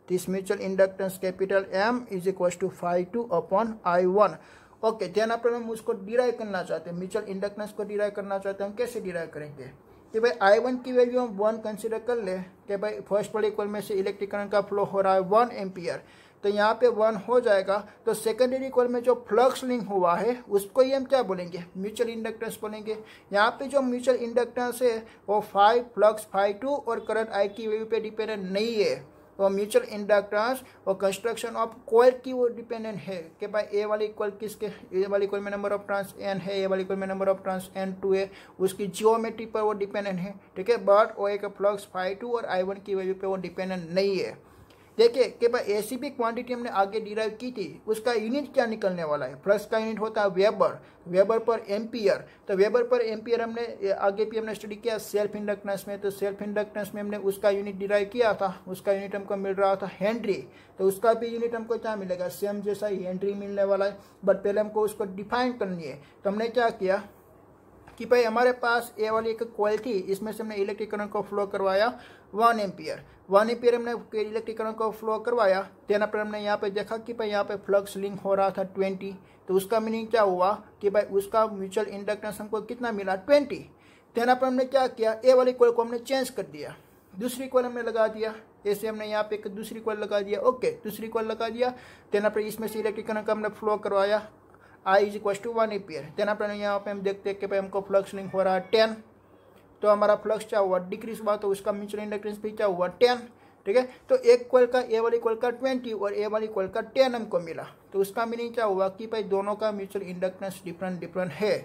This mutual inductance capital M is equal to phi 2 upon I1। Okay, ध्यान आप हम उसको डिराइव करना चाहते हैं, म्यूचुअल इंडक्टेंस को डिराइव करना चाहते हैं। हम कैसे डिराइव करेंगे कि भाई I1 की वैल्यू हम 1 कंसीडर कर ले कि भाई फर्स्ट वाले कॉइल में से इलेक्ट्रिक करंट का फ्लो हो रहा है 1 एम्पियर, तो यहाँ पे 1 हो जाएगा। तो सेकेंडरी कॉइल में जो फ्लक्स लिंक हुआ है उसको ही हम क्या बोलेंगे, म्यूचुअल इंडक्टेंस बोलेंगे। यहाँ पे जो म्यूचुअल इंडक्टेंस है वो फ्लक्स phi 2 और करंट I की वैल्यू पे डिपेंडेंट नहीं है। और म्यूचुअल इंडक्टेंस और कंस्ट्रक्शन ऑफ कॉइल की वो डिपेंडेंट है कि भाई ए वाली कॉइल किसके, ए वाली कॉइल में नंबर ऑफ ट्रांस n है, ए वाली कॉइल में नंबर ऑफ ट्रांस n2 है, उसकी जियोमेट्री पर वो डिपेंडेंट है, ठीक है। बट वो एक फ्लक्स phi 2 और I1 की वैल्यू पे वो डिपेंडेंट नहीं है। देखिए कि भाई ऐसी भी क्वांटिटी हमने आगे डिराइव की थी, उसका यूनिट क्या निकलने वाला है, फ्लक्स का यूनिट होता है वेबर, वेबर पर एम्पियर। तो वेबर पर एम्पियर हमने आगे भी हमने स्टडी किया सेल्फ इंडक्टेंस में, तो सेल्फ इंडक्टेंस में हमने उसका यूनिट डिराइव किया था, उसका यूनिट हमको मिल रहा था हेनरी। तो उसका भी यूनिट हमको क्या मिलेगा, सेम जैसा ही हेनरी मिलने वाला है। बट पहले हमको उसको डिफाइन करनी है। तो हमने क्या किया कि भाई हमारे पास ए वाली एक कॉइल थी, इसमें से हमने इलेक्ट्रिक करंट को फ्लो करवाया 1 एम्पियर, 1 एम्पियर हमने इलेक्ट्रिक करंट को फ्लो करवाया। देन पर हमने यहाँ पे देखा कि भाई यहाँ पे फ्लक्स लिंक हो रहा था 20, तो उसका मीनिंग क्या हुआ कि भाई उसका म्यूचुअल इंडक्टेंस हमको कितना मिला 20। देन पर हमने क्या किया, ए वाली कॉइल को हमने चेंज कर दिया, दूसरी कॉइल हमने लगा दिया, ऐसे हमने यहाँ पे एक दूसरी कॉइल लगा दिया। ओके, दूसरी कॉइल लगा दिया। देन पर इसमें से इलेक्ट्रिक करंट का हमने फ्लो करवाया I is equal to 1 ampere. Then पर यहाँ पे हम देखते हैं कि भाई हमको फ्लक्स लिंक हो रहा है 10, तो हमारा फ्लक्स क्या हुआ, डिक्रीज हुआ, तो उसका म्यूचुअल इंडक्टेंस भी क्या हुआ 10, ठीक है। तो एक कॉइल का ए वाली कॉइल का 20 और ए वाली कॉइल का 10 हमको मिला, तो उसका मीनिंग क्या हुआ कि भाई दोनों का म्यूचुअल इंडक्टेंस डिफरेंट है,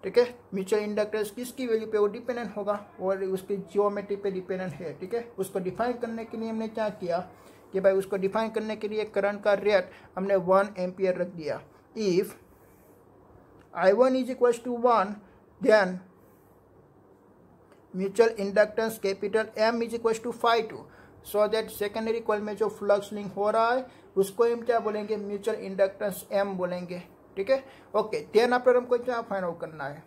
ठीक है। म्यूचुअल इंडक्टेंस किसकी वैल्यू पे वो डिपेंडेंट होगा और उसकी जियोमेट्री पे डिपेंडेंट है, ठीक है। उसको डिफाइन करने के लिए हमने क्या किया कि भाई उसको डिफाइन करने के लिए करंट का रेट हमने 1 एम्पियर रख दिया। If I1 is equals to 1, then mutual inductance capital M is equals to phi 2, so that secondary coil में जो फ्लक्स लिंक हो रहा है उसको हम क्या बोलेंगे, म्यूचुअल इंडक्टेंस M बोलेंगे, ठीक है। ओके, देन पर हमको क्या फाइंड आउट करना है,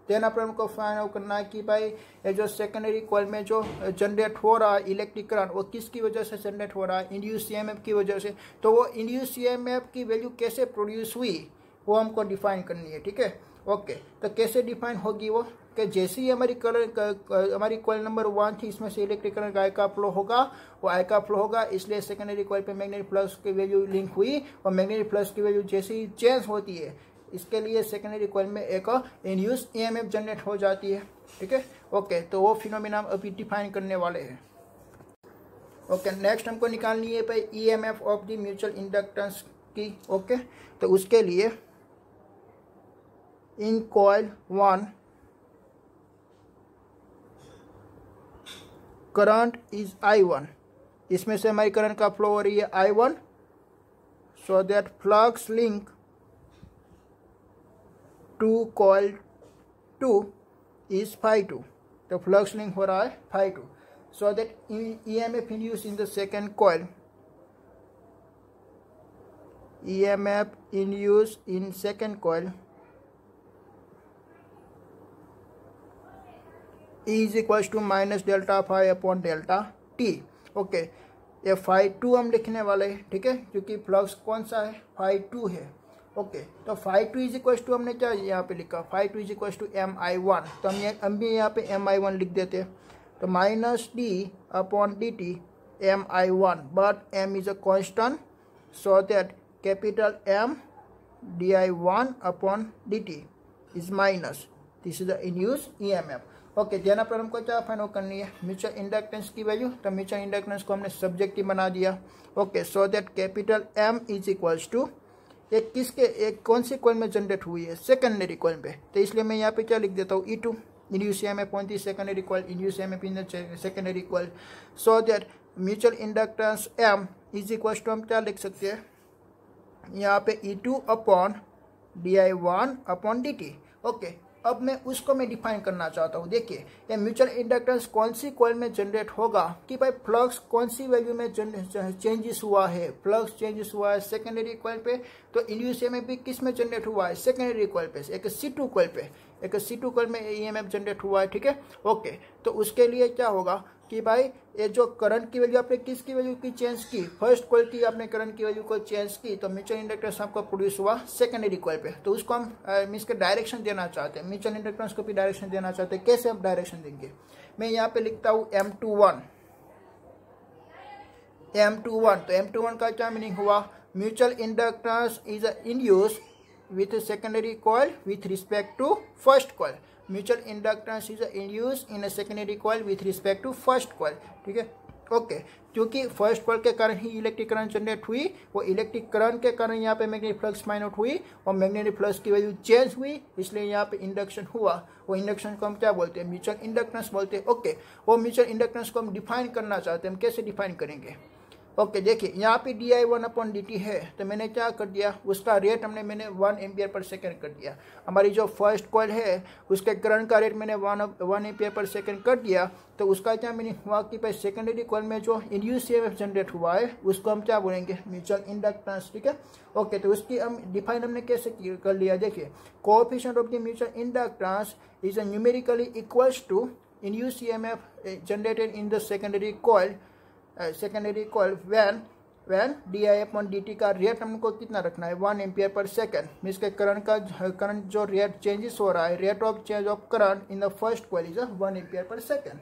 देन पर हमको फाइंड आउट करना है कि भाई ये जो सेकेंडरी कॉइल में जो जनरेट हो रहा है इलेक्ट्रिक करंट वो किसकी वजह से जनरेट हो रहा है, इंड्यूस EMF की वजह से। तो वो इंड्यूस EMF की वैल्यू कैसे प्रोड्यूस हुई वो हमको डिफाइन करनी है, ठीक है। ओके, तो कैसे डिफाइन होगी वो, कि जैसे ही हमारी कॉइल नंबर 1 थी, इसमें से इलेक्ट्रिक करंट I का फ्लो होगा, वो I का फ्लो होगा, इसलिए सेकेंडरी कॉइल पे मैग्नेटिक फ्लक्स की वैल्यू लिंक हुई, और मैग्नेटिक फ्लक्स की वैल्यू जैसे ही चेंज होती है इसके लिए सेकेंडरी कॉइल में एक इंड्यूस EMF जनरेट हो जाती है, ठीक है। ओके, तो वो फिनोमिना अभी डिफाइन करने वाले हैं। ओके, नेक्स्ट हमको निकालनी है भाई EMF of the mutual inductance की। ओके, तो उसके लिए in coil 1 current is I1, इसमें से हमारी करंट का फ्लो हो रही है I1, so that flux link to coil 2 is phi 2, तो फ्लक्स लिंक हो रहा है phi 2, so that EMF induce in the second coil, EMF induced in second coil E is equals to minus delta phi upon delta t। Okay, ये phi 2 हम लिखने वाले हैं, ठीक है, क्योंकि फ्लक्स कौन सा है, phi 2 है। ओके, तो phi2 इज इक्वल टू हमने क्या यहाँ पे लिखा, phi2 is equal to mi1, तो हम भी यहाँ पे mi1 लिख देते हैं। तो minus d upon dt mi1, but m is a constant, so that capital M di1 upon dt is minus, this is the induce EMF। Okay, ध्यान पर हमको क्या फाइंड आउट करनी है, म्यूचुअल इंडक्टेंस की वैल्यू। तो म्यूचुअल इंडक्टेंस को हमने सब्जेक्टिव बना दिया। Okay, so that capital M is equals to, एक किसके, एक कौन सी कॉइल में जनरेट हुई है, सेकेंडरी कॉइल पे, तो इसलिए मैं यहाँ पे क्या लिख देता हूँ, E2 induce EMF on the secondary coil, induce EMF in the secondary coil, so that mutual inductance M is equals to, हम क्या लिख सकते हैं यहाँ पे, E2 upon di1 upon dt। Okay, अब मैं उसको डिफाइन करना चाहता हूँ। देखिए, ये म्यूचुअल इंडक्टेंस कौन सी कॉइल में जनरेट होगा कि भाई फ्लक्स कौन सी वैल्यू में चेंजेस हुआ है, फ्लक्स चेंजेस हुआ है सेकेंडरी कॉइल पे, तो इंड्यूस EMF भी किस में जनरेट हुआ है, सेकेंडरी कॉइल पे, एक C2 कॉइल पे, एक C2 कॉइल में EMF जनरेट हुआ है। ठीक है, ओके, तो उसके लिए क्या होगा कि भाई ये जो करंट की वैल्यू आपने किसकी वैल्यू की चेंज की, फर्स्ट कॉइल की आपने करंट की वैल्यू को चेंज की, तो म्यूचुअल इंडक्टेंस आपको प्रोड्यूस हुआ सेकेंडरी कॉइल पे, तो उसको हम मीन्स के डायरेक्शन देना चाहते हैं, म्यूचुअल इंडक्टेंस को भी डायरेक्शन देना चाहते हैं। कैसे हम डायरेक्शन देंगे, मैं यहाँ पे लिखता हूँ M21, तो M21 का क्या मीनिंग हुआ, mutual inductance is induce with a secondary coil with respect to first coil, mutual inductance is induced in a secondary coil with respect to first coil। ठीक है, ओके, क्योंकि फर्स्ट कॉइल के कारण ही electric current generate हुई, वो electric current के कारण यहाँ पे मैग्नेटिक फ्लक्स फाइंड आउट हुई और मैग्नेटिक फ्लक्स की वैल्यू चेंज हुई, इसलिए यहाँ पे इंडक्शन हुआ। वो इंडक्शन को हम क्या बोलते हैं, म्यूचुअल इंडक्टेंस बोलते हैं। ओके, वो म्यूचुअल इंडक्टेंस को हम डिफाइन करना चाहते हैं, हम कैसे डिफाइन करेंगे। ओके, देखिए यहाँ पे di1 अपॉन dt है, तो मैंने क्या कर दिया, उसका रेट मैंने 1 एम्पियर पर सेकेंड कर दिया। हमारी जो फर्स्ट कॉइल है उसके करंट का रेट मैंने 1 एम्पियर पर सेकेंड कर दिया, तो उसका क्या मीनिंग हुआ कि भाई सेकेंडरी कॉइल में जो इंड्यूस EMF जनरेट हुआ है उसको हम क्या बोलेंगे, म्यूचुअल इंडक्टेंस। ठीक है, ओके, तो उसकी हम डिफाइन हमने कैसे कर लिया, देखिए, coefficient of the mutual inductance is numerically equals to induce EMF generated in the secondary coil when di upon dt का रेट हमको कितना रखना है, 1 एम्पियर पर सेकेंड, मीन्स के करंट जो रेट चेंजेस हो रहा है, rate of change of current in the first coil is 1 ampere per second.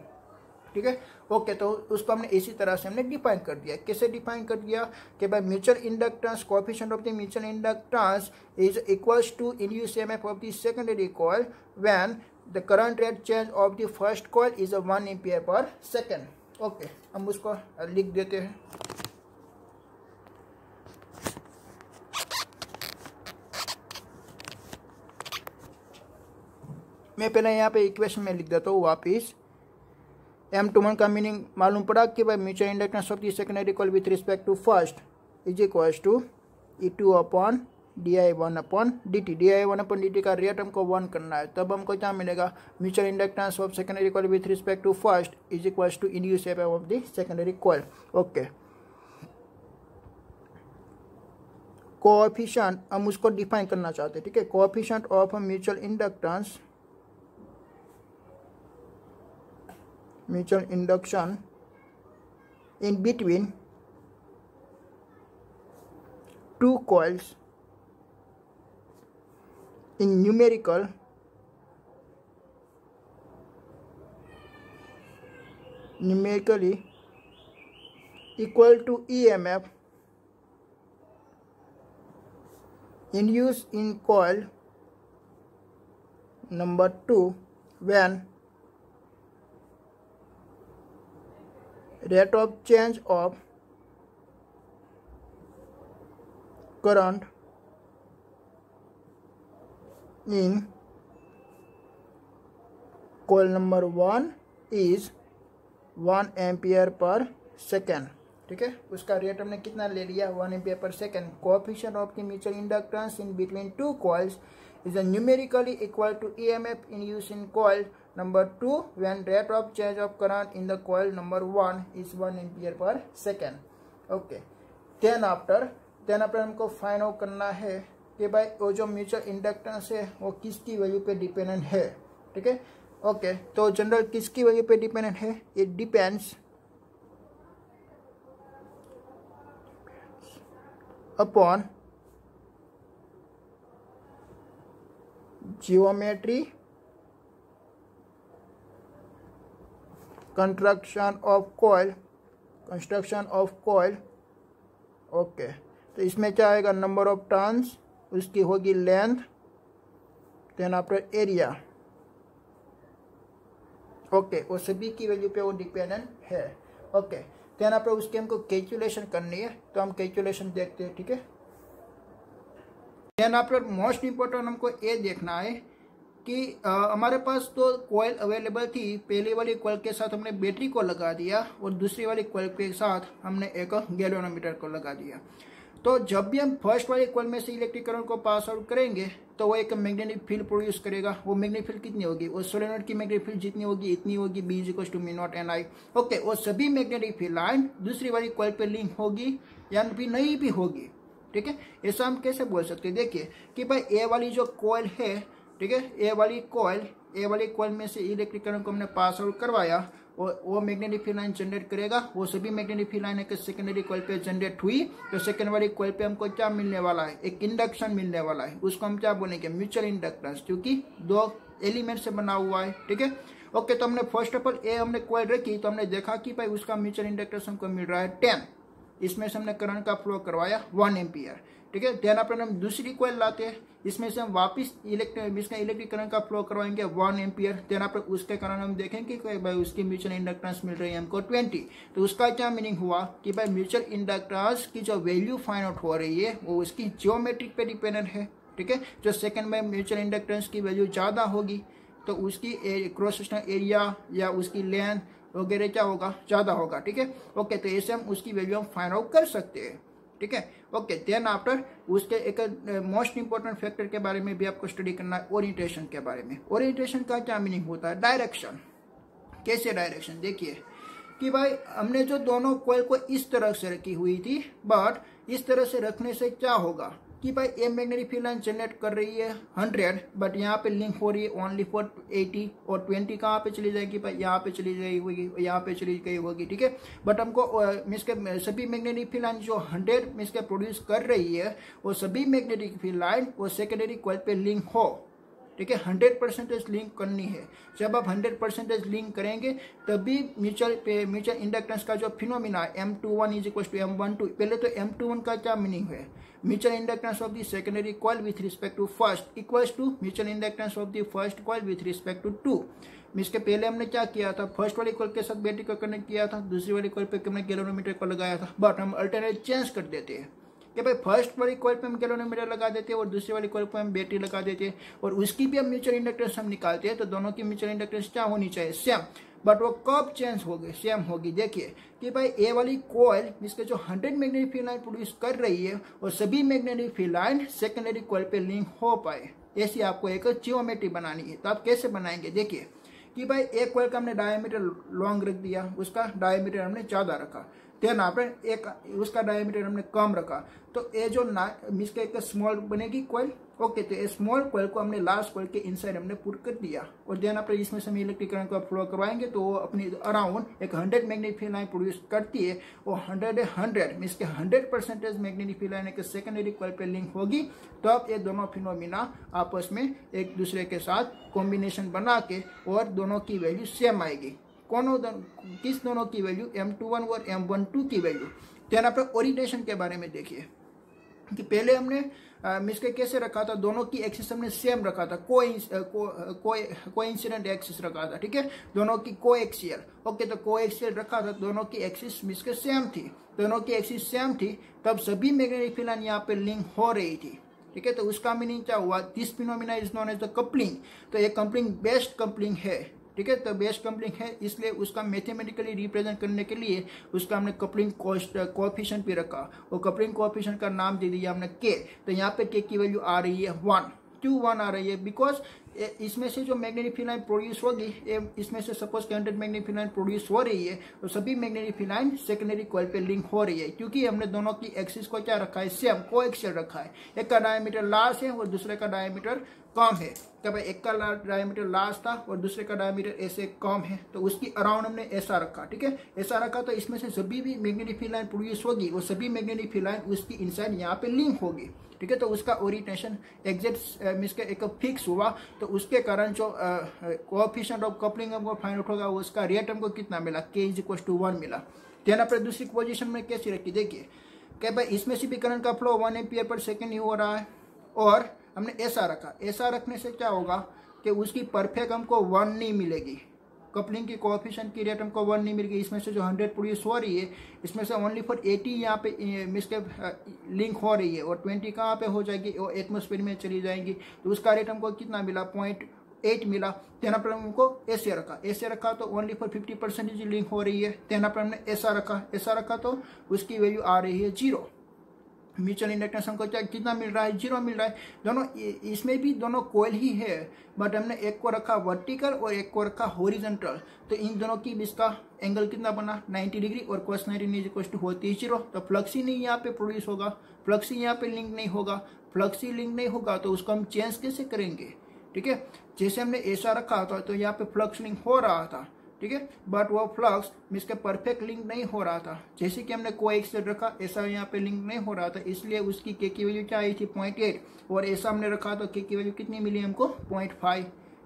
ठीक है, ओके, तो उसको हमने इसी तरह से हमने डिफाइन कर दिया। कैसे डिफाइन कर दिया कि भाई mutual inductance, coefficient of the mutual inductance is equals to induce EMF of the secondary coil when the current rate change of the first coil is 1 ampere per second. Okay, हम उसको लिख देते हैं। मैं पहले यहाँ पे इक्वेशन में लिख देता हूँ वापिस। M21 का मीनिंग मालूम पड़ा कि भाई mutual inductance of the secondary coil with respect to first is equals to E2 upon di1 upon dt। di1 upon dt का रेट हमको 1 करना है, तब हमको क्या मिलेगा, mutual inductance of secondary coil with respect to first is equals to induce EMF of the secondary coil. Okay, coefficient हम उसको डिफाइन करना चाहते हैं। ठीक है, coefficient of mutual induction in between two coils in numerically equal to EMF induced in coil number 2 when rate of change of current in coil number 1 is 1 ampere per second. ठीक है, उसका rate हमने कितना ले लिया, 1 ampere per second. Coefficient of the mutual inductance in between two coils is numerically equal to EMF in use in coil number 2 when rate of change of current in the coil number 1 is 1 ampere per second. Okay, then after हमको find out करना है कि भाई वो जो mutual inductance है वो किसकी वैल्यू पे डिपेंडेंट है। ठीक है, ओके, तो जनरल किसकी वैल्यू पे डिपेंडेंट है, it depends upon geometry construction of coil. Okay, तो इसमें क्या आएगा, नंबर ऑफ टर्न्स, उसकी होगी length, then after area. Okay, वो सभी की वैल्यू पे वो डिपेंडेंट है। ओके, देन आफ्टर उसके हमको कैलकुलेशन करनी है, तो हम कैलकुलेशन देखते हैं। ठीक है, देन आफ्टर मोस्ट इंपॉर्टेंट हमको ये देखना है कि हमारे पास तो कॉइल अवेलेबल थी। पहली वाली कॉइल के साथ हमने बैटरी को लगा दिया और दूसरी वाली कॉइल के साथ हमने एक गैल्वेनोमीटर को लगा दिया। तो जब भी हम फर्स्ट वाली कॉइल में से इलेक्ट्रिक करंट को पास आउट करेंगे तो वो एक मैग्नेटिक फील्ड प्रोड्यूस करेगा। वो मैग्नेटिक फील्ड कितनी होगी, वो सोलेनोइड की मैग्नेटिक फील्ड जितनी होगी इतनी होगी, B = μ0 Ni। ओके, वो सभी मैग्नेटिक फील्ड लाइन दूसरी वाली कॉइल पे लिंक होगी या भी नहीं भी होगी। ठीक है, ऐसा हम कैसे बोल सकते हैं, देखिए कि भाई ए वाली जो कॉइल है, ठीक है, ए वाली कॉइल में से इलेक्ट्रिक करंट को हमने पास आउट करवाया, वो मैग्नेटिक फील्ड लाइन जनरेट करेगा। वो सभी मैग्नेटिक फील्ड लाइन एक सेकेंडरी कॉइल पे जनरेट हुई, तो सेकेंड वाली कॉइल पे हमको क्या मिलने वाला है, एक इंडक्शन मिलने वाला है। उसको हम क्या बोलेंगे, म्यूचुअल इंडक्टेंस, क्योंकि दो एलिमेंट से बना हुआ है। ठीक है, ओके, तो हमने फर्स्ट ऑफ ऑल ए हमने कॉइल रखी, तो हमने देखा कि भाई उसका म्यूचुअल इंडक्टेंस हमको मिल रहा है 10। इसमें से हमने करंट का फ्लो करवाया 1 एम्पियर। ठीक है, देन अपन हम दूसरी कॉइल लाते हैं, इसमें से हम वापस इलेक्ट्रिक करंट का फ्लो करवाएंगे 1 एम्पियर। देन अपन उसके कारण हम देखेंगे कि भाई उसकी म्यूचुअल इंडक्टेंस मिल रही है हमको 20। तो उसका क्या मीनिंग हुआ कि भाई म्यूचुअल इंडक्टेंस की जो वैल्यू फाइंड आउट हो रही है वो उसकी जियोमेट्रिक पे डिपेंडेंट है। ठीक है, जो सेकंड में म्यूचुअल इंडक्टेंस की वैल्यू ज़्यादा होगी तो उसकी क्रॉस सेक्शनल एरिया या उसकी लेंथ वगैरह क्या होगा, ज़्यादा होगा। ठीक है, ओके, तो ऐसे हम उसकी वैल्यू हम फाइंड आउट कर सकते हैं। ठीक है, ओके, देन आफ्टर उसके एक मोस्ट इंपॉर्टेंट फैक्टर के बारे में भी आपको स्टडी करना है, ओरिएंटेशन के बारे में। ओरिएंटेशन का क्या मीनिंग होता है, डायरेक्शन। कैसे डायरेक्शन, देखिए कि भाई हमने जो दोनों कॉइल को इस तरह से रखी हुई थी, बट इस तरह से रखने से क्या होगा कि भाई a magnetic field line generate कर रही है 100, बट यहाँ पे लिंक हो रही है ओनली फॉर 80, और 20 कहाँ पे चली जाएगी भाई, यहाँ पे चली गई होगी, यहाँ पे चली गई होगी। ठीक है, बट हमको मीन्स के सभी मैग्नेटिक फील्ड लाइन जो 100 मीन्स के प्रोड्यूस कर रही है, वो सभी मैग्नेटिक फील्ड लाइन वो सेकेंडरी कॉइल पे लिंक हो। ठीक है, 100% लिंक करनी है। जब आप 100% लिंक करेंगे तभी म्यूचुअल इंडक्टेंस का जो फिनोमिना M21 = M12, पहले तो M21 का क्या मीनिंग है, mutual inductance of the secondary coil with respect to first equals to mutual inductance of the first coil with respect to 2। इसके पहले हमने क्या किया था, फर्स्ट वाली कॉइल के साथ बैटरी को कनेक्ट किया था, दूसरी वाली कॉइल पे हमने गैल्वेनोमीटर को लगाया था, बट हम अल्टरनेट चेंज कर देते हैं कि भाई फर्स्ट वाली कॉइल पे हम गैल्वेनोमीटर लगा देते हैं और दूसरी वाली कॉइल पे हम बैटरी लगा देते हैं, और उसकी भी हम म्यूचुअल इंडक्टेंस हम निकालते हैं। तो दोनों की म्यूचुअल इंडक्टेंस क्या होनी चाहिए, सेम, बट वो कब चेंज होगी, सेम होगी। देखिए कि भाई ए वाली कॉइल इसके जो 100 मैग्नेटिक फील्ड लाइन प्रोड्यूस कर रही है और सभी magnetic field line secondary coil पे लिंक हो पाए, ऐसी आपको एक जियोमेट्री बनानी है। तो आप कैसे बनाएंगे, देखिए कि भाई एक कॉइल का हमने डायमीटर लॉन्ग रख दिया, उसका डायमीटर हमने ज़्यादा रखा, देन आपने एक उसका डायमीटर हमने कम रखा, तो ये जो मिसके एक स्मॉल बनेगी कॉइल। ओके, तो ये स्मॉल कॉइल को हमने लास्ट कॉइल के इनसाइड हमने पुट कर दिया, और देन आपने इसमें से हम इलेक्ट्रिक करंट को फ्लो करवाएंगे तो वो अपनी अराउंड एक 100 मैग्नेटिक फील्ड लाइन प्रोड्यूस करती है। वो 100 मीन्स के 100% मैग्नेटिक फील्ड लाइन एक सेकेंडरी कॉइल पे लिंक होगी, तो अब ये दोनों फिनोमिना आपस में एक दूसरे के साथ कॉम्बिनेशन बना के और दोनों की वैल्यू सेम आएगी। किस दोनों की वैल्यू, M21 और M12 की वैल्यू। देन आपने ओरिएंटेशन के बारे में देखिए कि पहले हमने मिसके कैसे रखा था, दोनों की एक्सिस हमने सेम रखा था, कोइंसिडेंट एक्सिस रखा था। ठीक है, दोनों की कोएक्सियल। ओके, तो कोएक्सियल रखा था, दोनों की एक्सिस मिसके सेम थी, दोनों की एक्सिस सेम थी, तब सभी मैग्नेटिक फील्ड लाइन यहाँ पे लिंक हो रही थी। ठीक है, तो उसका मीनिंग क्या हुआ, this phenomena is known as the coupling. तो ये कपलिंग बेस्ट कपलिंग है। ठीक है, तो बेस्ट कपलिंग है, इसलिए उसका मैथमेटिकली रिप्रेजेंट करने के लिए उसका हमने कपलिंग कोएफिशिएंट भी रखा, और कपलिंग कोएफिशिएंट का नाम दे दिया हमने के। तो यहाँ पे के की वैल्यू आ रही है 1। क्यों 1 आ रही है, बिकॉज इसमें से जो मैग्नेटिक फील्ड लाइन प्रोड्यूस होगी, इसमें से suppose 100 magnetic field line produce हो रही है, तो सभी magnetic field line secondary coil पे लिंक हो रही है, क्योंकि हमने दोनों की एक्सिस को क्या रखा है, सेम कोएक्सियल रखा है। एक का डायमीटर लार्ज है और दूसरे का डायमीटर कम है, क्या भाई एक का डायमीटर लार्ज था और दूसरे का डायमीटर ऐसे कम है, तो उसकी अराउंड हमने ऐसा रखा, ठीक है, ऐसा रखा। तो इसमें से सभी भी मैग्नेटिक फील्ड लाइन प्रोड्यूस होगी, वो सभी मैग्नेटिक फील्ड लाइन उसकी इनसाइड यहाँ पे लिंक होगी, ठीक है। तो उसका ओरिएंटेशन एग्जैक्ट मींस के एक फिक्स हुआ, तो उसके कारण जो कोएफिशिएंट ऑफ कपलिंग हमको फाइंड आउट होगा, उसका रेट हमको कितना मिला, k=1 मिला। देन पर दूसरी पोजीशन में कैसी रखी, देखिए क्या भाई इसमें से भी करंट का फ्लो 1 एम्पियर पर सेकेंड ही हो रहा है, और हमने ऐसा रखा, ऐसा रखने से क्या होगा कि उसकी परफेक्ट हमको 1 नहीं मिलेगी, कपलिंग की कोएफिशिएंट की रेट हमको 1 नहीं मिलेगी। इसमें से जो 100 प्रोड्यूस हो रही है, इसमें से ओनली फॉर 80 यहाँ पे मिस के लिंक हो रही है, और 20 कहाँ पे हो जाएगी, वो एटमोस्फेयर में चली जाएंगी। तो उसका रेट हमको कितना मिला, 0.8 मिला। तेना पर हमको ऐसे रखा तो ओनली फॉर 50% लिंक हो रही है। तेना पर हमने ऐसा रखा तो उसकी वैल्यू आ रही है 0। म्यूचुअल इंडक्टेंस हमको क्या कितना मिल रहा है, 0 मिल रहा है। दोनों इसमें भी दोनों कॉइल ही है, बट हमने एक को रखा वर्टिकल और एक को रखा हॉरिजॉन्टल, तो इन दोनों की इसका एंगल कितना बना 90 डिग्री, और cos 90 होती है 0। तो फ्लक्स ही नहीं यहाँ पे प्रोड्यूस होगा, फ्लक्स ही यहाँ पे लिंक नहीं होगा, फ्लक्स ही लिंक नहीं होगा तो उसको हम चेंज कैसे करेंगे, ठीक है। जैसे हमने ऐसा रखा था तो यहाँ पे फ्लक्स लिंक हो रहा था, ठीक है, बट वो फ्लक्स इसके परफेक्ट लिंक नहीं हो रहा था। जैसे कि हमने कोएक्सियल रखा, ऐसा यहाँ पे लिंक नहीं हो रहा था, इसलिए उसकी के की वैल्यू क्या आई थी 0.8, और ऐसा हमने रखा तो के की वैल्यू कितनी मिली हमको 0.5,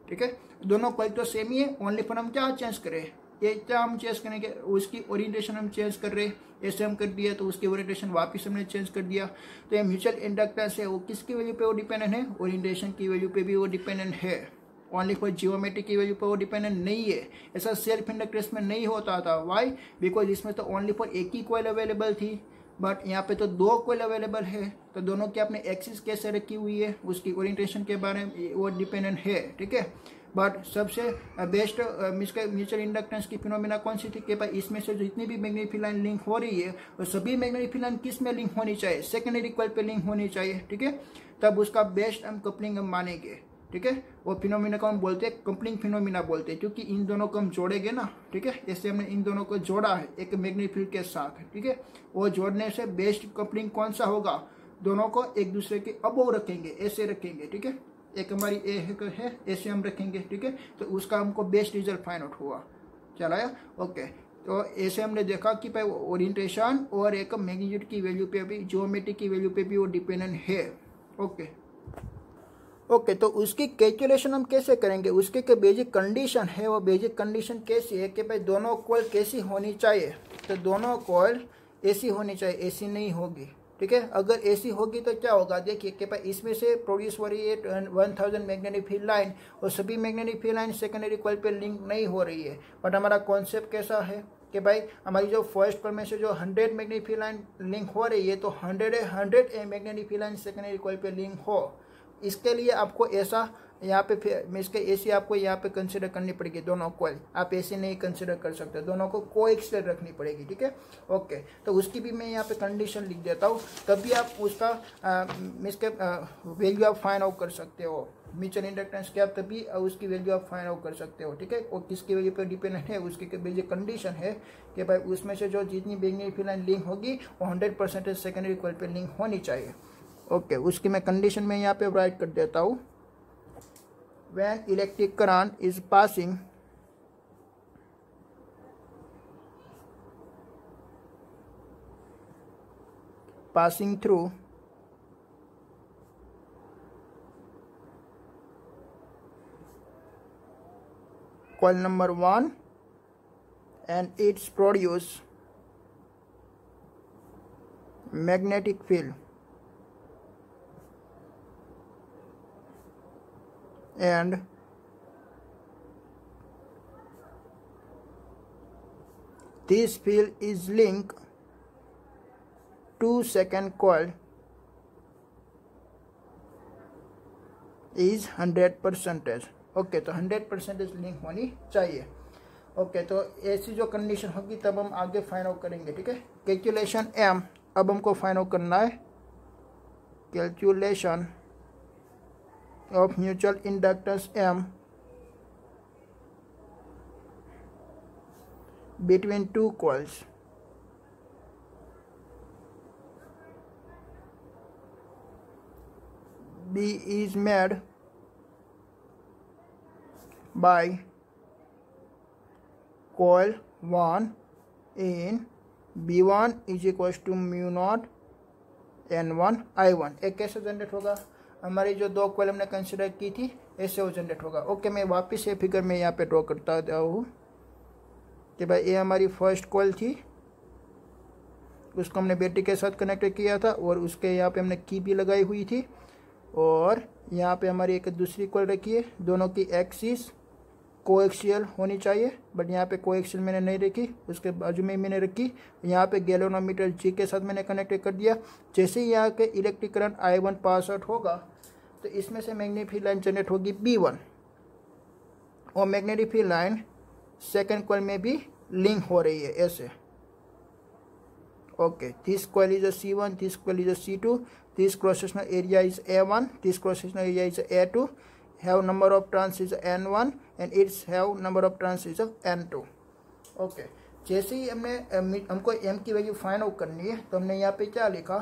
ठीक है। दोनों कॉइल तो सेम ही है, ओनली पर हम क्या चेंज करें, ये क्या हम चेंज करेंगे, उसकी ओरिएंटेशन हम चेंज कर रहे, ऐसे हम कर दिया तो उसकी ओरिएंटेशन वापस हमने चेंज कर दिया। तो ये म्यूचुअल इंडक्टेंस है, वो किसकी वैल्यू पे वो डिपेंडेंट है, ओरिएंटेशन की वैल्यू पे भी वो डिपेंडेंट है, ओनली फॉर जियोमेट्री की वैल्यू पर वो डिपेंडेंट नहीं है। ऐसा सेल्फ इंडक्टेंस में नहीं होता था, वाई, बिकॉज इसमें तो ओनली फॉर एक ही कॉइल अवेलेबल थी, बट यहाँ पे तो 2 कॉइल अवेलेबल है। तो दोनों की अपने एक्सिस कैसे रखी हुई है, उसकी ओरिएंटेशन के बारे में वो डिपेंडेंट है, ठीक है। बट सबसे बेस्ट म्यूचुअल इंडक्टेंस की फिनोमिना कौन सी थी कि भाई इसमें से जितनी भी मैग्नेटिक फील्ड लाइन लिंक हो रही है, वो सभी मैग्नेटिक फील्ड लाइन किस में लिंक होनी चाहिए, सेकेंडरी कॉइल पे लिंक होनी चाहिए, ठीक है। तब उसका बेस्ट हम कपलिंग हम मानेंगे, ठीक है। वो फिनोमिना को हम बोलते हैं कपलिंग फिनोमिना बोलते हैं, क्योंकि इन दोनों को हम जोड़ेंगे ना, ठीक है। जैसे हमने इन दोनों को जोड़ा है एक मैग्नेटिक फील्ड के साथ, ठीक है, वो जोड़ने से बेस्ट कपलिंग कौन सा होगा, दोनों को एक दूसरे के अबोव रखेंगे, ऐसे रखेंगे, ठीक है। एक हमारी ए है, ऐसे हम रखेंगे, ठीक है, तो उसका हमको बेस्ट रिजल्ट फाइंड आउट हुआ, चलाया, ओके। तो ऐसे हमने देखा कि भाई ओरिएंटेशन और एक मैग्नीट्यूड की वैल्यू पे भी, ज्योमेट्री की वैल्यू पे भी वो डिपेंडेंट है, ओके। तो उसकी कैलकुलेशन हम कैसे करेंगे, उसके के बेसिक कंडीशन है, वो बेसिक कंडीशन कैसी है कि भाई दोनों कॉइल कैसी होनी चाहिए, तो दोनों कॉइल ऐसी होनी चाहिए, ऐसी नहीं होगी, ठीक है। अगर ऐसी होगी तो क्या होगा, देखिए कि भाई इसमें से प्रोड्यूस हो रही है 1000 मैग्नेटिक फील्ड लाइन, और सभी magnetic field line secondary coil पे लिंक नहीं हो रही है। बट हमारा कॉन्सेप्ट कैसा है कि भाई हमारी जो फर्स्ट कॉइल में से जो 100 मैग्नेटिक फील्ड लाइन लिंक हो रही है, तो 100 magnetic field line secondary coil पे लिंक हो। इसके लिए आपको ऐसा यहाँ पे इसके ऐसी आपको यहाँ पे कंसिडर करनी पड़ेगी दोनों कॉइल, आप ऐसे नहीं कंसिडर कर सकते, दोनों को कोएक्सियल रखनी पड़ेगी, ठीक है, ओके। तो उसकी भी मैं यहाँ पे कंडीशन लिख देता हूँ, तभी आप उसका इसके वैल्यू आप फाइंड आउट कर सकते हो, म्यूचुअल इंडक्टेंस क्या, तभी उसकी वैल्यू आप फाइंड आउट कर सकते हो, ठीक है। और किसकी वैल्यू पे डिपेंडेंट है, उसकी बेसिक कंडीशन है कि भाई उसमें से जो जितनी मैग्नेटिक फील्ड लाइन लिंक होगी वो 100% सेकेंडरी कॉइल पे लिंक होनी चाहिए, ओके। उसकी मैं कंडीशन में यहाँ पे राइट कर देता हूँ, when electric current is passing through coil number 1 and it's produce magnetic field, and this field is linked to second coil is 100%, okay. तो 100% लिंक होनी चाहिए, ओके। तो ऐसी जो कंडीशन होगी तब हम आगे फाइंड आउट करेंगे, ठीक है। कैलकुलेशन एम अब हमको फाइंड आउट करना है, calculation of mutual inductance M between two coils. B is made by coil 1 in B1 is equal to mu naught N1 I1। एक कैसे जनरेट होगा, हमारी जो दो कॉइल हमने कंसिडर की थी ऐसे वो जनरेट होगा। ओके, मैं वापस ये फिगर में यहाँ पे ड्रॉ करता हूँ कि भाई ये हमारी फर्स्ट कॉइल थी, उसको हमने बैटरी के साथ कनेक्ट किया था और उसके यहाँ पे हमने की भी लगाई हुई थी, और यहाँ पे हमारी एक दूसरी कॉइल रखी है। दोनों की एक्सिस कोएक्सियल होनी चाहिए, बट यहाँ पे कोएक्सियल मैंने नहीं रखी, उसके बाजू में मैंने रखी। यहाँ पे गैल्वेनोमीटर जी के साथ मैंने कनेक्ट कर दिया। जैसे ही यहाँ के electric current I1 pass out होगा तो इसमें से मैग्नेटिक फील्ड लाइन जनरेट होगी B1, और magnetic field line second coil में भी लिंक हो रही है ऐसे। Okay, this coil is a C1, this coil is a C2, this cross sectional area is A1, this cross sectional area is A2, have number of turns is N1 and its have number of turns is N2। Okay, जैसे ही हमको M की value find out करनी है तो हमने यहाँ पे क्या लिखा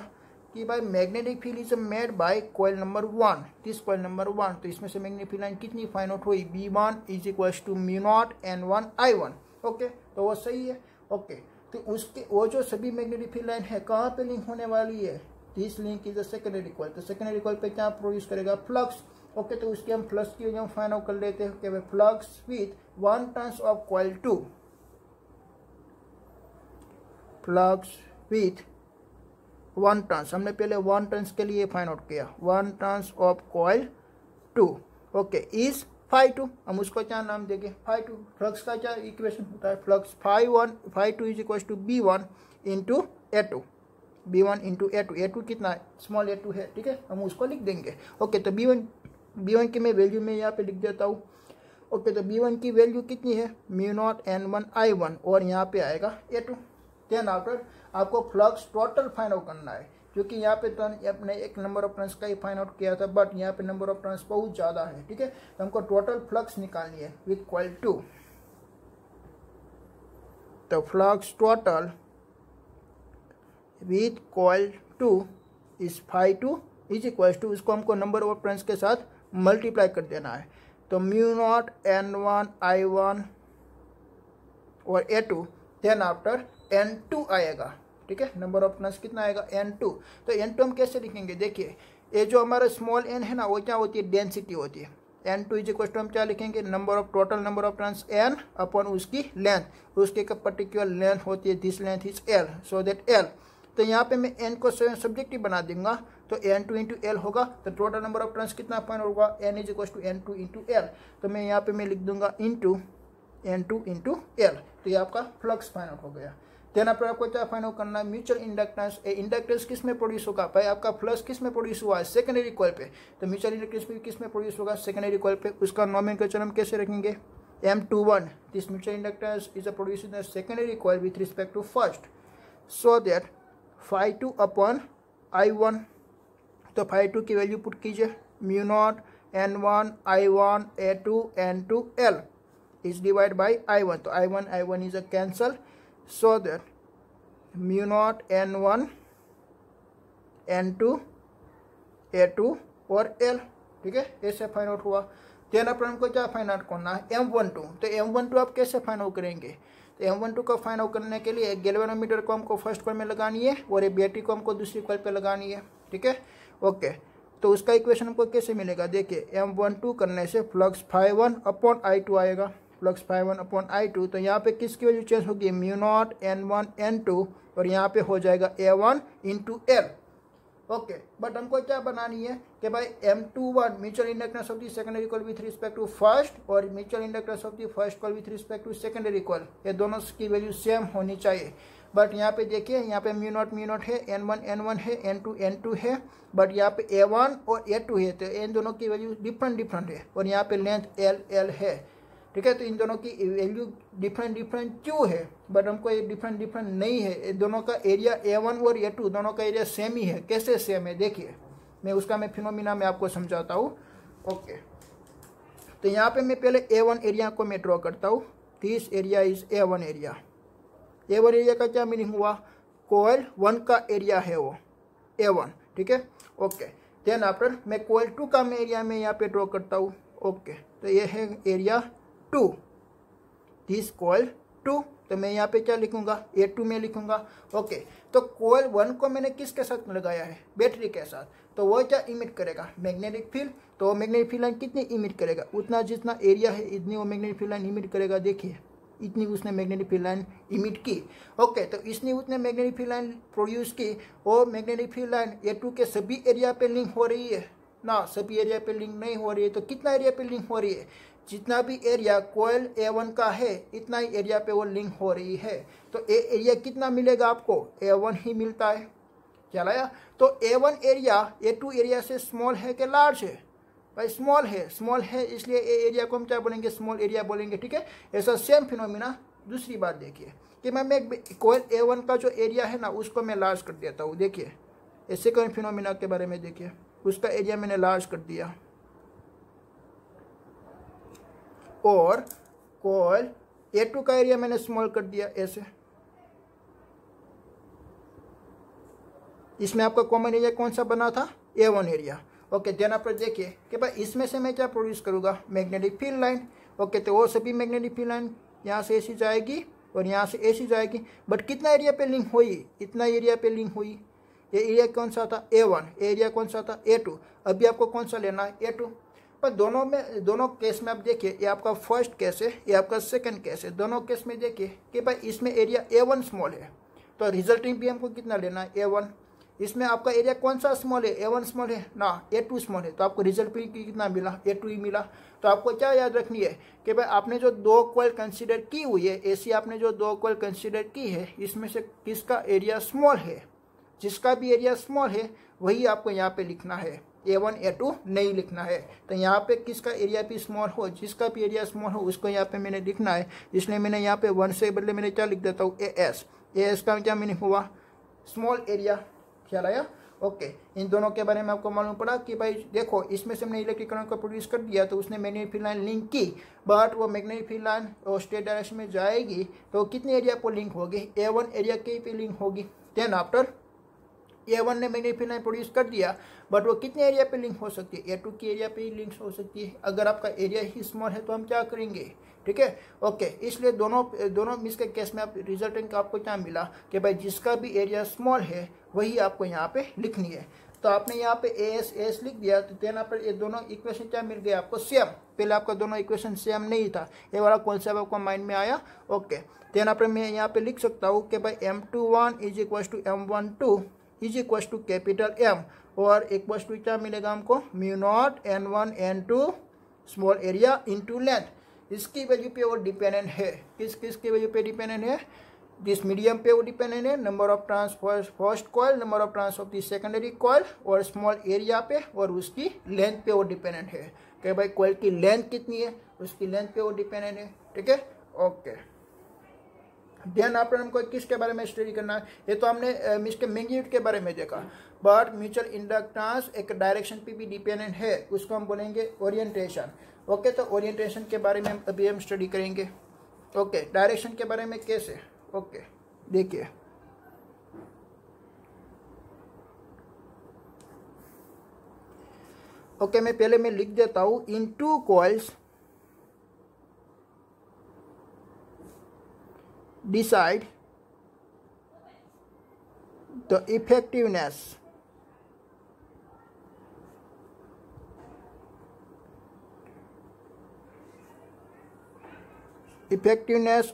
कि भाई magnetic field is made by coil number 1, this coil number 1। तो इसमें से मैग्नेटिक फील्ड लाइन कितनी फाइंड आउट हुई, B1 is equal to mu naught N1 I1। Okay, तो वो सही है। ओके, तो उसके वो जो सभी मैग्नेटिक फील्ड लाइन है कहाँ पे लिंक होने वाली है, this link is a secondary coil. तो सेकेंडरी कॉइल पे क्या प्रोड्यूस करेगा, फ्लक्स। ओके, तो उसके हम फ्लक्स की वजह फाइंड आउट कर लेते हैं कि भाई flux with 1 turns of coil 2, flux with 1 turns, हमने पहले 1 टर्न्स के लिए फाइंड आउट किया, 1 turns of coil 2। Okay, is φ2, हम उसको क्या नाम देंगे, φ2। फ्लक्स का क्या इक्वेशन होता है, flux φ2 is equal to B1 into A2, B1 into A2। A2 कितना है, स्मॉल A2 है, ठीक है, हम उसको लिख देंगे। ओके, तो B1 की मैं वैल्यू में यहाँ पे लिख देता हूँ। ओके, तो B1 की वैल्यू कितनी है, म्यू नॉट N1 I1, और यहाँ पे आएगा A2। देन आफ्टर आपको फ्लक्स टोटल फाइंड आउट करना है, क्योंकि यहाँ पे टर्न अपने एक नंबर ऑफ टर्न्स का ही फाइंड आउट किया था, बट यहाँ पे नंबर ऑफ टर्न्स बहुत ज़्यादा है, ठीक है। तो हमको टोटल फ्लक्स निकालनी है विथ कॉइल 2। तो flux total with coil 2 is φ2 is equal to, उसको हमको नंबर ऑफ टर्न्स के साथ मल्टीप्लाई कर देना है। तो म्यू नॉट N1 I1 और A2, देन आफ्टर N2 आएगा, ठीक है। नंबर ऑफ टर्न्स कितना आएगा, N2। तो N2 हम कैसे लिखेंगे, देखिए ये जो हमारा स्मॉल n है ना, वो क्या होती है, डेंसिटी होती है। N2 इज इक्वल टू हम क्या लिखेंगे, number of total number of turns N upon उसकी लेंथ, उसकी एक पर्टिकुलर लेंथ होती है, this length is L, so that L। तो यहाँ पे मैं n को सब्जेक्टिव बना दूंगा, तो N2 इंटू L होगा। तो टोटल नंबर ऑफ टर्न्स कितना फाइंड होगा, N is equal to N2 into L। तो मैं यहाँ पे मैं लिख दूंगा इंटू N2 इंटू L। तो ये आपका फ्लक्स फाइंड आउट हो गया। देन आफ्टर आपको क्या फाइंड आउट करना है, म्यूचुअल इंडक्टेंस। इंडक्टेंस किस में प्रोड्यूस होगा, भाई आपका फ्लक्स किस में प्रोड्यूस हुआ है, सेकेंडरी कॉइल पे। तो म्यूचुअल इंडक्टेंस भी किस में प्रोड्यूस होगा, सेकेंडरी कॉइल पे। उसका नोमेनक्लेचर हम कैसे रखेंगे, M21, this mutual inductance is a produce in the secondary coil with respect to first, so that φ2 upon I1। तो φ2 की वैल्यू पुट कीजिए, mu naught N1 I1 A2 N2 L is divide by I1। तो I1 is a cancel, so that mu naught N1 N2 A2 और L, ठीक है, ऐसे find out हुआ। Then अपन हमको क्या फाइंड आउट करना है, M12। तो M12 आप कैसे फाइंड आउट करेंगे, तो M12 को फाइंड आउट करने के लिए गैल्वेनोमीटर को हमको फर्स्ट कॉइल में लगानी है और ये बैटरी को हमको दूसरी कॉइल पे लगानी है, ठीक है। ओके, तो उसका इक्वेशन हमको कैसे मिलेगा, देखिए M12 करने से फ्लक्स φ1 अपॉन I2 आएगा, फ्लक्स φ1 अपॉन I2। तो यहाँ पे किसकी वैल्यू चेंज होगी, म्यू नॉट N1 N2, और यहाँ पे हो जाएगा A1 into L। Okay, but हमको क्या बनानी है कि भाई M21 mutual inductance of the secondary coil with respect to first, और mutual inductance of the first coil with respect to secondary coil, ये दोनों की वैल्यू सेम होनी चाहिए। बट यहाँ पे देखिए, यहाँ पे म्यू नॉट है, N1 है, N2 है, बट यहाँ पे A1 और A2 है, तो इन दोनों की वैल्यू डिफरेंट है, और यहाँ पे लेंथ L है, ठीक है। तो इन दोनों की वैल्यू डिफरेंट क्यों है, बट हमको ये डिफरेंट नहीं है, दोनों का एरिया A1 और A2 दोनों का एरिया सेम ही है। कैसे सेम है, देखिए मैं फिनोमिना में आपको समझाता हूँ। ओके, तो यहाँ पे मैं पहले A1 एरिया को मैं ड्रॉ करता हूँ। This area is A1 area. A1 area का क्या मीनिंग हुआ, कॉइल 1 का एरिया है वो A1, ठीक है। ओके, देन आफ्टर मैं कॉइल 2 का मैं एरिया में यहाँ पे ड्रॉ करता हूँ। ओके, तो ये है एरिया 2, दिस कॉइल 2, तो मैं यहाँ पे क्या लिखूंगा, A2 में लिखूंगा। ओके, तो कॉइल 1 को मैंने किसके साथ लगाया है, बैटरी के साथ, तो वो क्या इमिट करेगा, मैग्नेटिक फील्ड। तो मैग्नेटिक फील्ड लाइन कितनी इमिट करेगा, उतना जितना एरिया है इतनी वो मैग्नेटिक फील्ड लाइन इमिट करेगा। देखिए इतनी उसने मैग्नेटिक फील्ड लाइन इमिट की। ओके, तो इसने उतने मैग्नेटिक फील्ड लाइन प्रोड्यूस की, और मैग्नेटिक फील्ड लाइन A2 के सभी एरिया पे लिंक हो रही है ना, सभी एरिया पे लिंक नहीं हो रही है। तो कितना एरिया पे लिंक हो रही है, जितना भी एरिया कॉइल A1 का है इतना ही एरिया पे वो लिंक हो रही है। तो एरिया कितना मिलेगा आपको, A1 ही मिलता है। चलाया, तो A1 एरिया A2 एरिया से स्मॉल है कि लार्ज है, भाई स्मॉल है, स्मॉल है, इसलिए ए एरिया को हम क्या बोलेंगे, स्मॉल एरिया बोलेंगे। ठीक है, ऐसा सेम फिनोमिना। दूसरी बात देखिए कि मैं कॉइल A1 का जो एरिया है ना उसको मैं लार्ज कर देता हूँ। देखिए ऐसे सेकंड फिनोमिना के बारे में देखिए, उसका एरिया मैंने लार्ज कर दिया, और कॉइल A2 का एरिया मैंने स्मॉल कर दिया ऐसे। इसमें आपका कॉमन एरिया कौन सा बना था, A1 एरिया। ओके, देन आप देखिए कि भाई इसमें से मैं क्या प्रोड्यूस करूँगा, मैग्नेटिक फील्ड लाइन। ओके, तो वो सभी मैग्नेटिक फील्ड लाइन यहाँ से ऐसी जाएगी और यहाँ से ऐसी जाएगी, बट कितना एरिया पे लिंक हुई, इतना एरिया पे लिंक हुई। ये एरिया कौन सा था, A1, एरिया कौन सा था, A2। अभी आपको कौन सा लेना है, A2। पर दोनों केस में आप देखिए, ये आपका फर्स्ट केस है, ये आपका सेकंड केस है। दोनों केस में देखिए कि भाई इसमें एरिया A1 स्मॉल है, तो रिजल्टिंग भी हमको कितना लेना है, A1। इसमें आपका एरिया कौन सा स्मॉल है, A1 स्मॉल है ना, A2 स्मॉल है, तो आपको रिजल्ट भी कितना मिला, A2 ही मिला। तो आपको क्या याद रखनी है कि भाई आपने जो दो कॉइल कंसीडर की हुई है, ऐसी आपने जो दो कॉइल कंसीडर की है, इसमें से किसका एरिया स्मॉल है, जिसका भी एरिया स्मॉल है वही आपको यहाँ पे लिखना है, A1 A2 नहीं लिखना है। तो यहाँ पे किसका एरिया भी स्मॉल हो, जिसका भी एरिया स्मॉल हो उसको यहाँ पे मैंने लिखना है। इसलिए मैंने यहाँ पे 1 से बदले मैंने क्या लिख देता हूँ, AS का क्या मीनिंग हुआ, स्मॉल एरिया। ख्याल आया। ओके, इन दोनों के बारे में आपको मालूम पड़ा कि भाई देखो इसमें से हमने इलेक्ट्रिक करंट को प्रोड्यूस कर दिया, तो उसने मैग्नेटिक फील्ड लाइन लिंक की, बट वो magnetic field line straight direction में जाएगी तो कितने एरिया पर लिंक होगी, A1 एरिया के पे लिंक होगी। देन आफ्टर A1 ने मैग्नेटिक फील्ड लाइन प्रोड्यूस कर दिया, बट वो कितने एरिया पे लिंक हो सकती है, A2 की एरिया पे ही लिंक हो सकती है। अगर आपका एरिया ही स्मॉल है तो हम क्या करेंगे, ठीक है। ओके, इसलिए दोनों मिस के केस में आप रिजल्टेंट का आपको क्या मिला कि भाई जिसका भी एरिया स्मॉल है वही आपको यहाँ पे लिखनी है। तो आपने यहाँ पे AS लिख दिया, तो देन पर ये दोनों इक्वेशन क्या मिल गया आपको, सेम। पहले आपका दोनों इक्वेशन सेम नहीं था, ये वाला कॉन्सेप्ट आपको माइंड में आया। ओके, देन पर मैं यहाँ पे लिख सकता हूँ कि भाई M21 is equal to M12 is equal to capital M, और इक्वल टू क्या मिलेगा हमको, μ0 N1 N2 small area into length. इसकी वैल्यू पे वो डिपेंडेंट है, किस की वैल्यू पे डिपेंडेंट है, दिस मीडियम पे वो डिपेंडेंट है, number of turns first coil, number of turns of the secondary coil, और स्मॉल एरिया पे और उसकी लेंथ पे वो डिपेंडेंट है कि भाई कॉइल की लेंथ कितनी है, उसकी लेंथ पे वो डिपेंडेंट है। ठीक है, ओके। देन आपने हमको किसके बारे में स्टडी करना है, ये तो हमने इसके मैग्नीट्यूड के बारे में देखा, बट म्यूचुअल इंडक्टेंस एक डायरेक्शन पे भी डिपेंडेंट है, उसको हम बोलेंगे ओरिएंटेशन। ओके, तो ओरिएंटेशन के बारे में अभी हम स्टडी करेंगे। ओके, डायरेक्शन के बारे में कैसे, ओके देखिए ओके, मैं पहले लिख देता हूं, इन two coils decide the effectiveness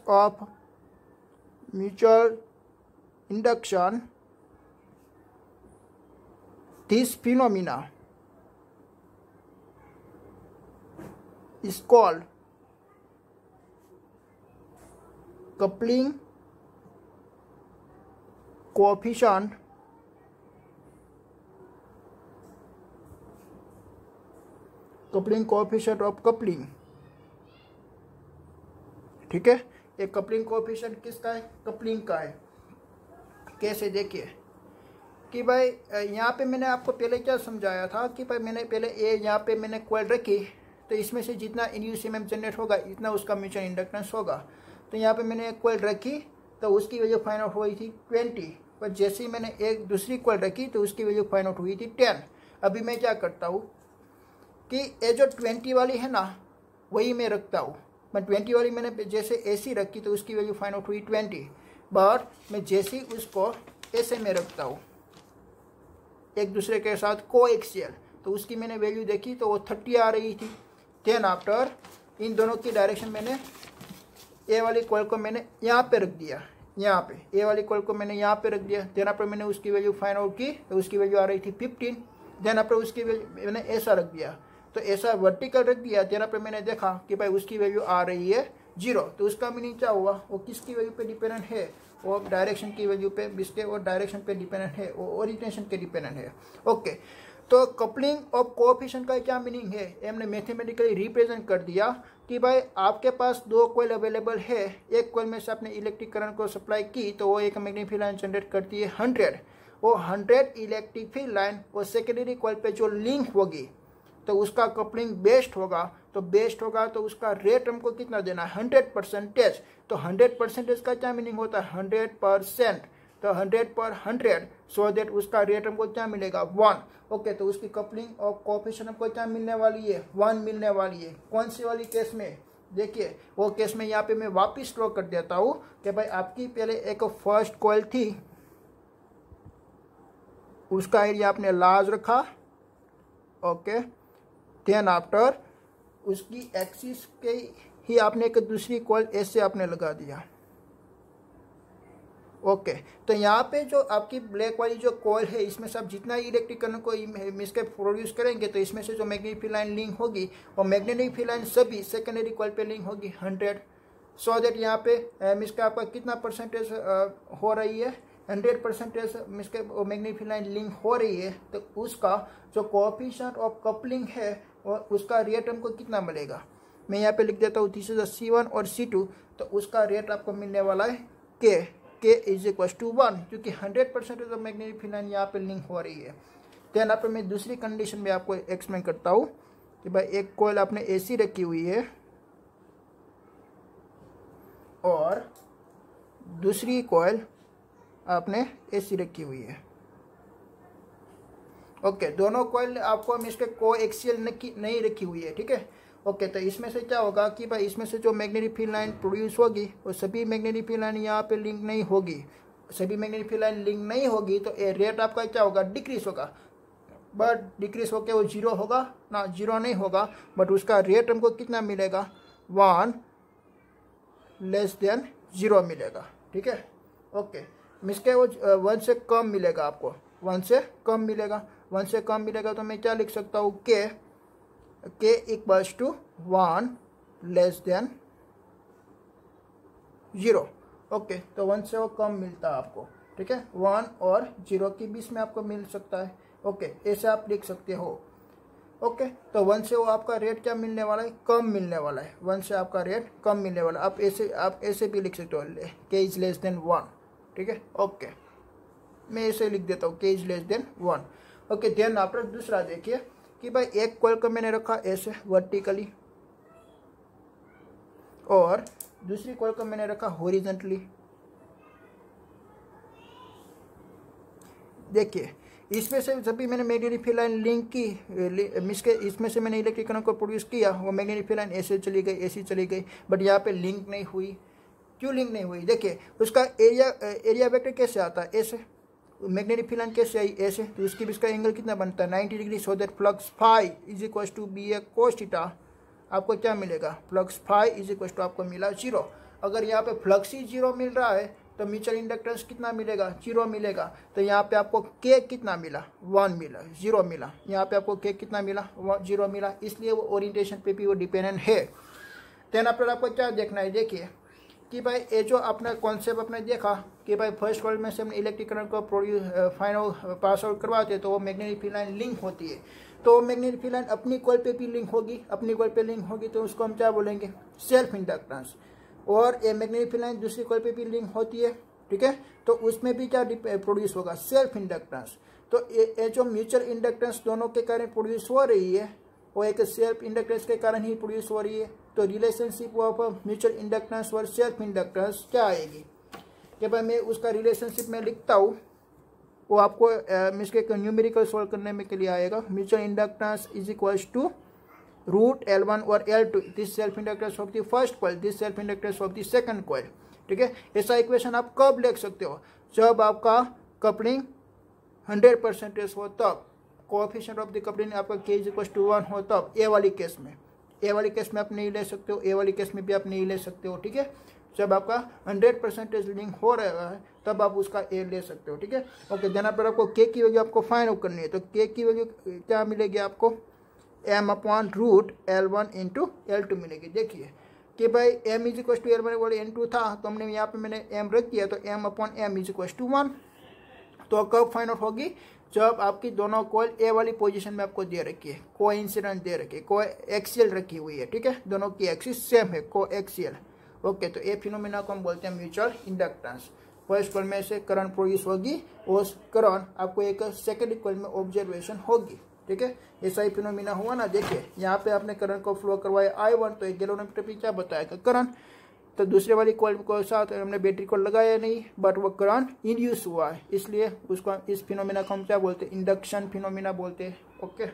of mutual induction. This phenomena is called coupling coefficient of coupling। ठीक है, ये कपलिंग कोएफिशिएंट किसका है, कपलिंग का है। कैसे, देखिए कि भाई यहाँ पे मैंने आपको पहले क्या समझाया था कि भाई मैंने पहले यहाँ पे मैंने कॉइल रखी, तो इसमें से जितना इंड्यूस्ड ईएमएफ जनरेट होगा इतना उसका म्यूचुअल इंडक्टेंस होगा। तो यहाँ पे मैंने एक कॉइल रखी तो उसकी वैल्यू फाइंड आउट हुई थी 20, पर जैसे ही मैंने एक दूसरी कॉइल रखी तो उसकी वैल्यू फाइंड आउट हुई थी 10। अभी मैं क्या करता हूँ कि ये जो 20 वाली है ना वही मैं रखता हूँ, मैं 20 वाली मैंने जैसे ऐसी रखी तो उसकी वैल्यू फाइंड आउट हुई 20, बट मैं जैसे ही उसको ऐसे में रखता हूँ एक दूसरे के साथ कोएक्सियल, तो उसकी मैंने वैल्यू देखी तो वो 30 आ रही थी। देन आफ्टर इन दोनों की डायरेक्शन मैंने ए वाली कॉइल को मैंने यहाँ पे रख दिया, यहाँ पे ए वाली कॉइल को मैंने यहाँ पे रख दिया। देन आफ्टर मैंने उसकी वैल्यू फाइंड आउट की तो उसकी वैल्यू आ रही थी 15। देन आफ्टर उसकी वैल्यू मैंने ऐसा रख दिया, तो ऐसा वर्टिकल रख दिया। देन आफ्टर मैंने देखा कि भाई उसकी वैल्यू आ रही है 0, तो उसका मीनिंग क्या हुआ, वो किसकी वैल्यू पे डिपेंडेंट है, वो डायरेक्शन की वैल्यू पे, इसके वो डायरेक्शन पे डिपेंडेंट है, वो ओरिएंटेशन के डिपेंडेंट है। ओके, तो कपलिंग ऑफ कोएफिशिएंट का क्या मीनिंग है, हमने मैथमेटिकली रिप्रेजेंट कर दिया कि भाई आपके पास 2 कॉइल अवेलेबल है, एक कॉइल में से आपने इलेक्ट्रिक करंट को सप्लाई की तो वो एक मैग्नेटिक फील्ड लाइन जनरेट करती है 100, वो 100 इलेक्ट्रिक फील्ड लाइन वो सेकेंडरी कॉइल पे जो लिंक होगी तो उसका कपलिंग बेस्ट होगा, तो बेस्ट होगा तो उसका रेट हमको कितना देना है 100%। तो 100% का क्या मीनिंग होता है 100%, तो 100/100, सो दैट उसका रेट हमको क्या मिलेगा 1। ओके, तो उसकी कपलिंग और कोएफिशिएंट हमको क्या मिलने वाली है 1 मिलने वाली है। कौन सी वाली केस में, देखिए वो केस में यहाँ पे मैं वापिस ड्रॉ कर देता हूँ कि भाई आपकी पहले एक फर्स्ट कॉइल थी, उसका एरिया आपने लार्ज रखा। ओके, देन आफ्टर उसकी एक्सिस के ही आपने एक दूसरी कॉइल ऐसे आपने लगा दिया। ओके, तो यहाँ पे जो आपकी ब्लैक वाली जो कॉइल है इसमें से आप जितना इलेक्ट्रिक करंट को इसके प्रोड्यूस करेंगे तो इसमें से जो मैग्नेटिक फील्ड लाइन लिंक होगी और मैग्नेटिक फील्ड लाइन सभी सेकेंडरी कॉइल पे लिंक होगी 100, सो दैट यहाँ पे इसका आपका कितना परसेंटेज हो रही है 100% इसके मैग्नेटिक फील्ड लाइन लिंक हो रही है, तो उसका जो कोएफिशिएंट ऑफ कपलिंग है और उसका रेट हमको कितना मिलेगा, मैं यहाँ पे लिख देता हूँ दिस इज C1 और C2, तो उसका रेट आपको मिलने वाला है K इज इक्वल टू 1, क्योंकि 100% ऑफ मैग्नेटिक फील्ड लाइन यहाँ पे लिंक हो रही है। देन आप मैं दूसरी कंडीशन में आपको एक्सप्लेन करता हूँ कि भाई एक कॉइल आपने ऐसी रखी हुई है और दूसरी कॉइल आपने ऐसी रखी हुई है। ओके, दोनों कॉइल आपको हम इसके कोएक्सियल नहीं रखी हुई है, ठीक है। ओके, तो इसमें से क्या होगा कि भाई इसमें से जो मैग्नेटिक फील्ड लाइन प्रोड्यूस होगी वो सभी मैग्नेटिक फील्ड लाइन यहाँ पे लिंक नहीं होगी, सभी मैग्नेटिक फील्ड लाइन लिंक नहीं होगी तो रेट आपका क्या होगा डिक्रीज होगा, बट डिक्रीज होकर वो 0 होगा ना, 0 नहीं होगा, बट उसका रेट हमको कितना मिलेगा 1 <<0 0 मिलेगा, ठीक है। ओके, इसके वो 1 से कम मिलेगा, आपको 1 से कम मिलेगा, 1 से कम मिलेगा तो मैं क्या लिख सकता हूँ K इक्वल्स टू 1 <0। ओके, तो 1 से वो कम मिलता है आपको, ठीक है, 1 और 0 के बीच में आपको मिल सकता है। ओके, ऐसे आप लिख सकते हो। ओके, तो 1 से वो आपका रेट क्या मिलने वाला है कम मिलने वाला है, 1 से आपका रेट कम मिलने वाला है। आप ऐसे भी लिख सकते हो K इज <1, ठीक है। ओके, मैं ऐसे लिख देता हूँ K is <1। Okay, then after दूसरा देखिए कि भाई एक कॉइल को मैंने रखा ऐसे वर्टिकली और दूसरी कॉइल को मैंने रखा हॉरिजॉन्टली। देखिए इसमें से जब भी मैंने मैग्नेटिक फील्ड लाइन लिंक की इसमें से मैंने इलेक्ट्रिक करंट को प्रोड्यूस किया, वो मैग्नेटिक फील्ड लाइन ऐसे चली गई, ऐसी चली गई, बट यहाँ पे लिंक नहीं हुई। क्यों लिंक नहीं हुई, देखिए उसका एरिया वेक्टर कैसे आता है ऐसे, मैग्नेटिक फील्ड लाइन कैसे आई ऐसे, तो उसकी भी इसका एंगल कितना बनता है 90 degree, so that flux phi is equal to B A cos theta. आपको क्या मिलेगा flux phi is equal to आपको मिला 0। अगर यहाँ पे फ्लक्स ही 0 मिल रहा है तो म्यूचुअल इंडक्टेंस कितना मिलेगा 0 मिलेगा। तो यहाँ पे आपको K कितना मिला 1 मिला, 0 मिला। यहाँ पे आपको K कितना मिला 0 मिला, इसलिए वो ओरिएंटेशन पे भी वो डिपेंडेंट है। देन आपको क्या देखना है, देखिए कि भाई ये जो अपना कॉन्सेप्ट आपने देखा कि भाई फर्स्ट कॉइल में से हम इलेक्ट्रिक करंट को प्रोड्यूस फाइनल पास आउट करवाते हैं तो वो मैग्नेटिक फील्ड लाइन लिंक होती है। तो मैग्नेटिक फील्ड लाइन अपनी कॉइल पे भी लिंक होगी, अपनी कॉइल पे लिंक होगी तो उसको हम क्या बोलेंगे सेल्फ इंडक्टेंस। और ये मैग्नेटिक फील्ड लाइन दूसरी कॉइल पे भी लिंक होती है, ठीक है, तो उसमें भी क्या प्रोड्यूस होगा सेल्फ इंडक्टेंस। तो ये जो म्यूचुअल इंडक्टेंस दोनों के कारण प्रोड्यूस हो रही है वो एक सेल्फ इंडक्टेंस के कारण ही प्रोड्यूस हो रही है। तो रिलेशनशिप ऑफ म्यूचुअल इंडक्टेंस और सेल्फ इंडक्टेंस क्या आएगी कि भाई मैं उसका रिलेशनशिप में लिखता हूँ, वो आपको इसके न्यूमेरिकल सॉल्व करने में के लिए आएगा। Mutual inductance is equals to root L1 और L2 this self inductance of the first coil, this self inductance of the second coil. ठीक है, ऐसा इक्वेशन आप कब लिख सकते हो? जब आपका कपलिंग 100% हो तब, कोएफिशिएंट ऑफ द कपलिंग आपका k = 1 हो तब। ए वाली केस में, ए वाली केस में आप नहीं ले सकते हो, ए वाली केस में भी आप नहीं ले सकते हो। ठीक है, जब आपका 100% लिंक हो रहा है तब आप उसका ए ले सकते हो। ठीक है, ओके। देन पर आपको के की वैल्यू आपको फाइंड आउट करनी है, तो के की वैल्यू क्या मिलेगी आपको? m/रूट L1 × L2 मिलेगी। देखिए कि भाई m = L1 N2 था, तो हमने यहाँ पे मैंने m रख दिया, तो m/m = 1। तो कब फाइंड आउट होगी? जब आपकी दोनों कॉइल ए वाली पोजीशन में आपको दे रखी है, को इंसिडेंट दे रखी है, को एक्सियल रखी हुई है। ठीक है, दोनों की एक्सिस सेम है, को एक्सियल। ओके, तो ये फिनोमिना को हम बोलते हैं म्यूचुअल इंडक्टेंस। फर्स्ट कॉइल में से करंट प्रोड्यूस होगी और करंट आपको एक सेकंड कॉइल में ऑब्जर्वेशन होगी। ठीक है, ऐसा ही फिनोमिना हुआ ना। देखिए यहाँ पे आपने करंट को फ्लो करवाया I1, तो एक गैल्वेनोमीटर पे क्या बताएगा? करंट। तो दूसरे वाली कॉइल को साथ हमने बैटरी को लगाया नहीं, बट वो करंट इंड्यूस हुआ है, इसलिए उसको, इस फिनोमिना को हम क्या बोलते हैं? इंडक्शन फिनोमिना बोलते हैं। ओके।